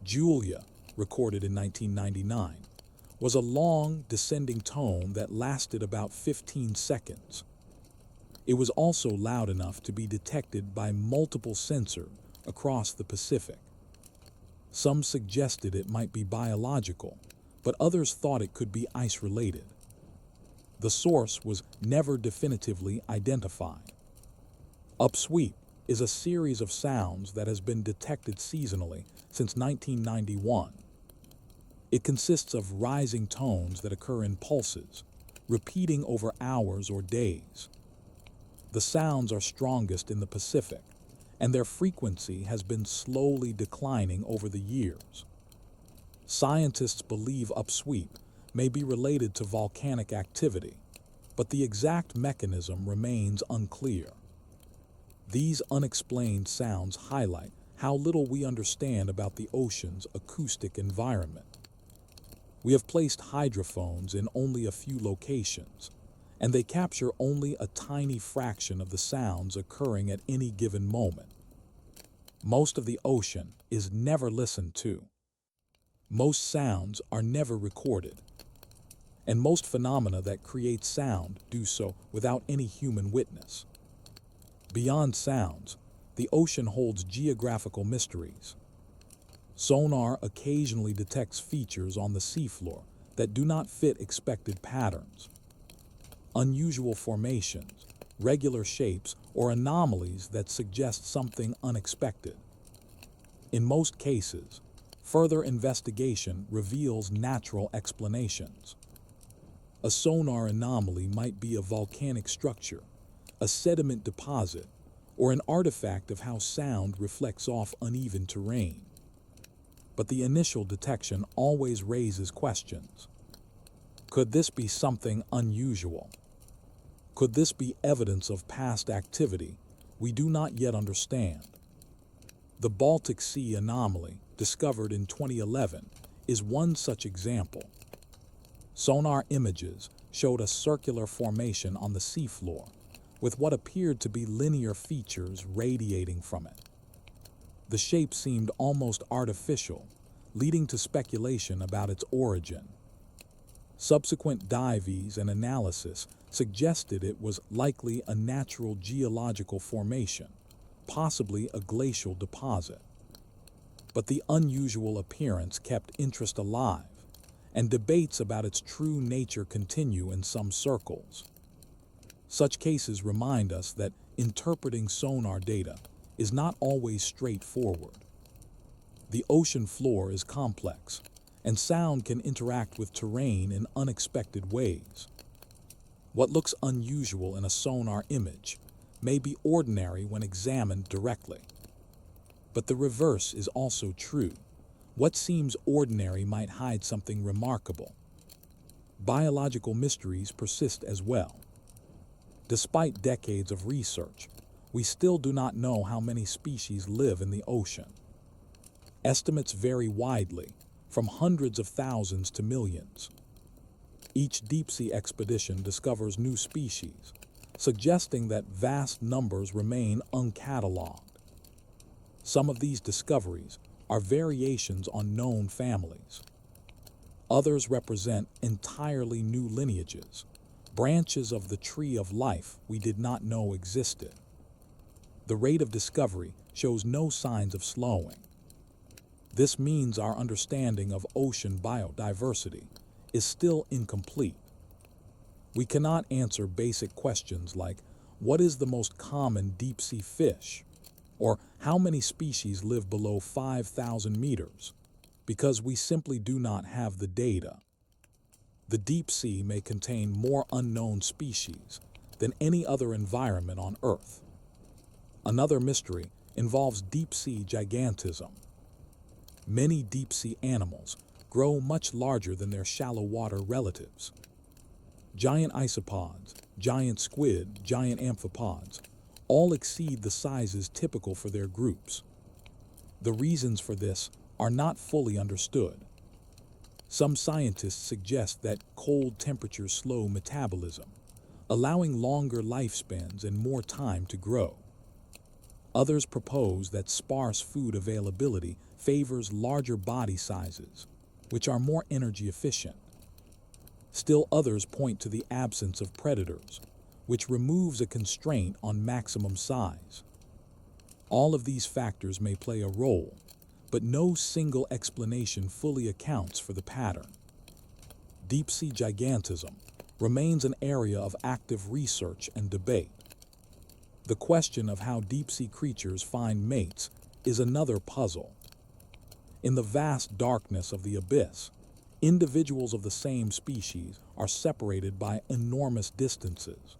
Julia, recorded in 1999, was a long, descending tone that lasted about 15 seconds. It was also loud enough to be detected by multiple sensors across the Pacific. Some suggested it might be biological, but others thought it could be ice-related. The source was never definitively identified. Upsweep is a series of sounds that has been detected seasonally since 1991. It consists of rising tones that occur in pulses, repeating over hours or days. The sounds are strongest in the Pacific, and their frequency has been slowly declining over the years. Scientists believe upsweep may be related to volcanic activity, but the exact mechanism remains unclear. These unexplained sounds highlight how little we understand about the ocean's acoustic environment. We have placed hydrophones in only a few locations, and they capture only a tiny fraction of the sounds occurring at any given moment. Most of the ocean is never listened to. Most sounds are never recorded, and most phenomena that create sound do so without any human witness. Beyond sounds, the ocean holds geographical mysteries. Sonar occasionally detects features on the seafloor that do not fit expected patterns. Unusual formations, regular shapes, or anomalies that suggest something unexpected. In most cases, further investigation reveals natural explanations. A sonar anomaly might be a volcanic structure, a sediment deposit, or an artifact of how sound reflects off uneven terrain. But the initial detection always raises questions. Could this be something unusual? Could this be evidence of past activity we do not yet understand? The Baltic Sea anomaly, discovered in 2011, is one such example. Sonar images showed a circular formation on the seafloor, with what appeared to be linear features radiating from it. The shape seemed almost artificial, leading to speculation about its origin. Subsequent dives and analysis suggested it was likely a natural geological formation, possibly a glacial deposit. But the unusual appearance kept interest alive, and debates about its true nature continue in some circles. Such cases remind us that interpreting sonar data is not always straightforward. The ocean floor is complex, and sound can interact with terrain in unexpected ways. What looks unusual in a sonar image may be ordinary when examined directly. But the reverse is also true. What seems ordinary might hide something remarkable. Biological mysteries persist as well. Despite decades of research, we still do not know how many species live in the ocean. Estimates vary widely, from hundreds of thousands to millions. Each deep-sea expedition discovers new species, suggesting that vast numbers remain uncatalogued. Some of these discoveries are variations on known families. Others represent entirely new lineages, branches of the tree of life we did not know existed. The rate of discovery shows no signs of slowing. This means our understanding of ocean biodiversity is still incomplete. We cannot answer basic questions like, what is the most common deep-sea fish? Or how many species live below 5,000 meters? Because we simply do not have the data. The deep sea may contain more unknown species than any other environment on Earth. Another mystery involves deep-sea gigantism. Many deep-sea animals grow much larger than their shallow-water relatives. Giant isopods, giant squid, giant amphipods all exceed the sizes typical for their groups. The reasons for this are not fully understood. Some scientists suggest that cold temperatures slow metabolism, allowing longer lifespans and more time to grow. Others propose that sparse food availability favors larger body sizes, which are more energy efficient. Still others point to the absence of predators, which removes a constraint on maximum size. All of these factors may play a role, but no single explanation fully accounts for the pattern. Deep-sea gigantism remains an area of active research and debate. The question of how deep-sea creatures find mates is another puzzle. In the vast darkness of the abyss, individuals of the same species are separated by enormous distances.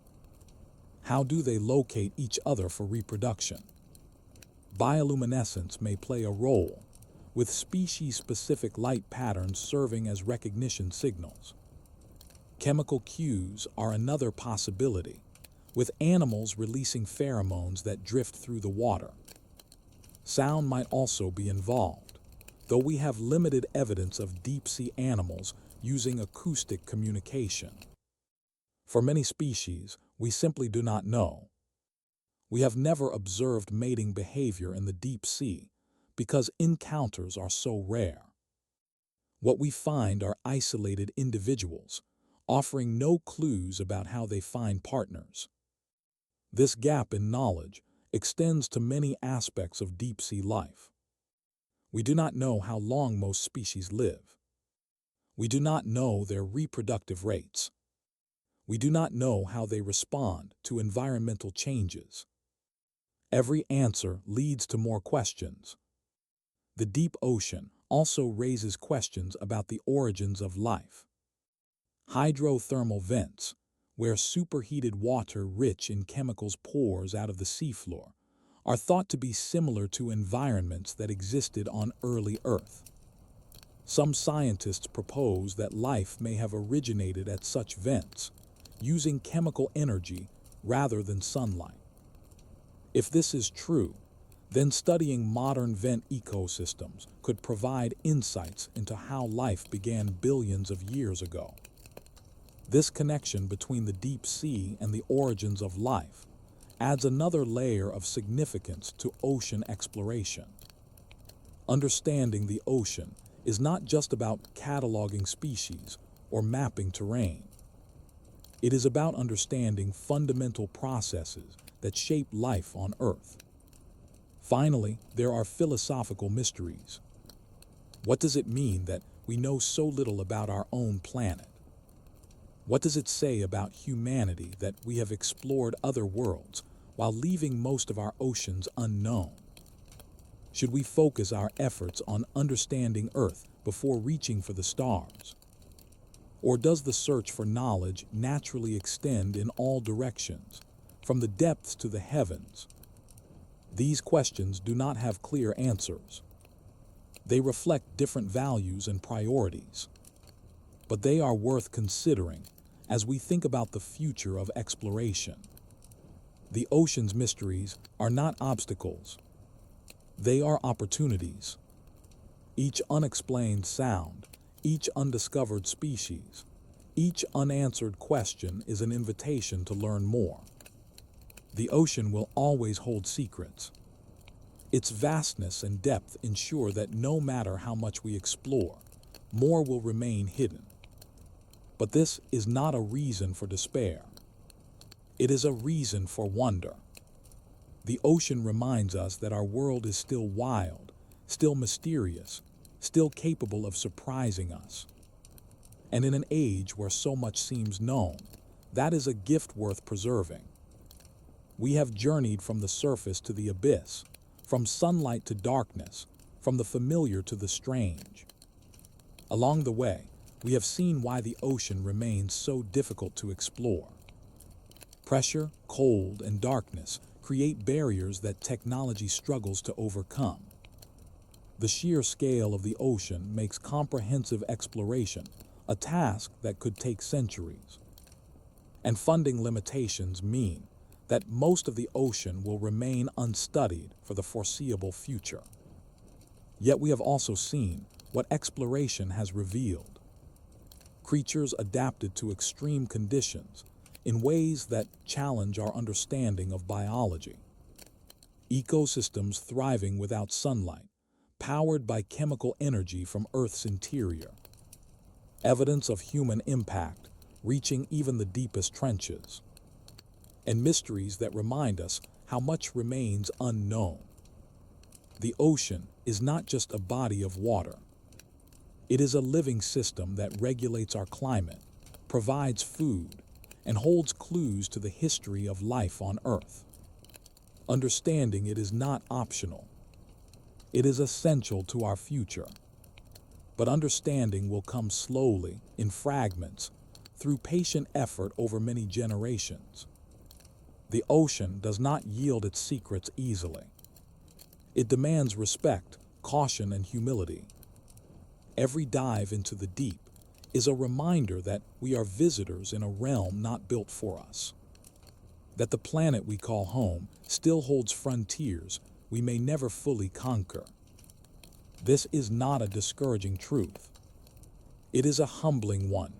How do they locate each other for reproduction? Bioluminescence may play a role, with species-specific light patterns serving as recognition signals. Chemical cues are another possibility, with animals releasing pheromones that drift through the water. Sound might also be involved, though we have limited evidence of deep-sea animals using acoustic communication. For many species, we simply do not know. We have never observed mating behavior in the deep sea because encounters are so rare. What we find are isolated individuals, offering no clues about how they find partners. This gap in knowledge extends to many aspects of deep-sea life. We do not know how long most species live. We do not know their reproductive rates. We do not know how they respond to environmental changes. Every answer leads to more questions. The deep ocean also raises questions about the origins of life. Hydrothermal vents, where superheated water rich in chemicals pours out of the seafloor, are thought to be similar to environments that existed on early Earth. Some scientists propose that life may have originated at such vents, using chemical energy rather than sunlight. If this is true, then studying modern vent ecosystems could provide insights into how life began billions of years ago. This connection between the deep sea and the origins of life adds another layer of significance to ocean exploration. Understanding the ocean is not just about cataloging species or mapping terrain. It is about understanding fundamental processes that shape life on Earth. Finally, there are philosophical mysteries. What does it mean that we know so little about our own planet? What does it say about humanity that we have explored other worlds while leaving most of our oceans unknown? Should we focus our efforts on understanding Earth before reaching for the stars? Or does the search for knowledge naturally extend in all directions, from the depths to the heavens? These questions do not have clear answers. They reflect different values and priorities, but they are worth considering as we think about the future of exploration. The ocean's mysteries are not obstacles. They are opportunities. Each unexplained sound, each undiscovered species, each unanswered question is an invitation to learn more. The ocean will always hold secrets. Its vastness and depth ensure that no matter how much we explore, more will remain hidden. But this is not a reason for despair. It is a reason for wonder. The ocean reminds us that our world is still wild, still mysterious, still capable of surprising us. And in an age where so much seems known, that is a gift worth preserving. We have journeyed from the surface to the abyss, from sunlight to darkness, from the familiar to the strange. Along the way, we have seen why the ocean remains so difficult to explore. Pressure, cold, and darkness create barriers that technology struggles to overcome. The sheer scale of the ocean makes comprehensive exploration a task that could take centuries. And funding limitations mean that most of the ocean will remain unstudied for the foreseeable future. Yet we have also seen what exploration has revealed. Creatures adapted to extreme conditions in ways that challenge our understanding of biology. Ecosystems thriving without sunlight, powered by chemical energy from Earth's interior. Evidence of human impact reaching even the deepest trenches. And mysteries that remind us how much remains unknown. The ocean is not just a body of water. It is a living system that regulates our climate, provides food, and holds clues to the history of life on Earth. Understanding it is not optional. It is essential to our future. But understanding will come slowly, in fragments, through patient effort over many generations. The ocean does not yield its secrets easily. It demands respect, caution, and humility. Every dive into the deep is a reminder that we are visitors in a realm not built for us. That the planet we call home still holds frontiers we may never fully conquer. This is not a discouraging truth. It is a humbling one.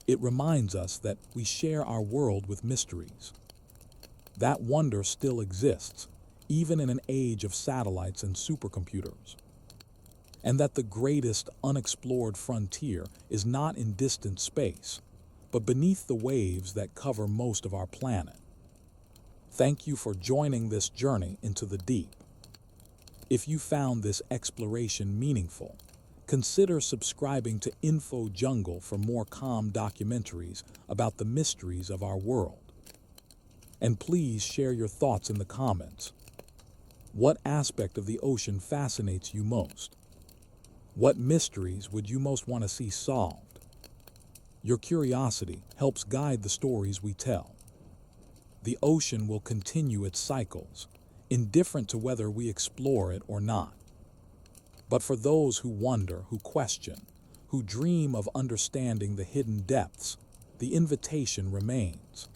It reminds us that we share our world with mysteries. That wonder still exists, even in an age of satellites and supercomputers. And that the greatest unexplored frontier is not in distant space, but beneath the waves that cover most of our planet. Thank you for joining this journey into the deep. If you found this exploration meaningful, consider subscribing to Info Jungle for more calm documentaries about the mysteries of our world. And please share your thoughts in the comments. What aspect of the ocean fascinates you most? What mysteries would you most want to see solved? Your curiosity helps guide the stories we tell. The ocean will continue its cycles, indifferent to whether we explore it or not. But for those who wonder, who question, who dream of understanding the hidden depths, the invitation remains.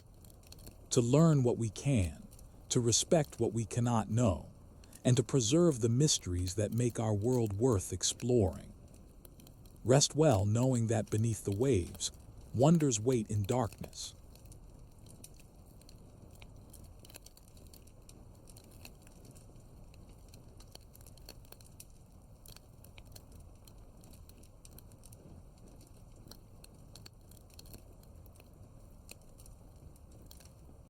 To learn what we can, to respect what we cannot know, and to preserve the mysteries that make our world worth exploring. Rest well knowing that beneath the waves, wonders wait in darkness.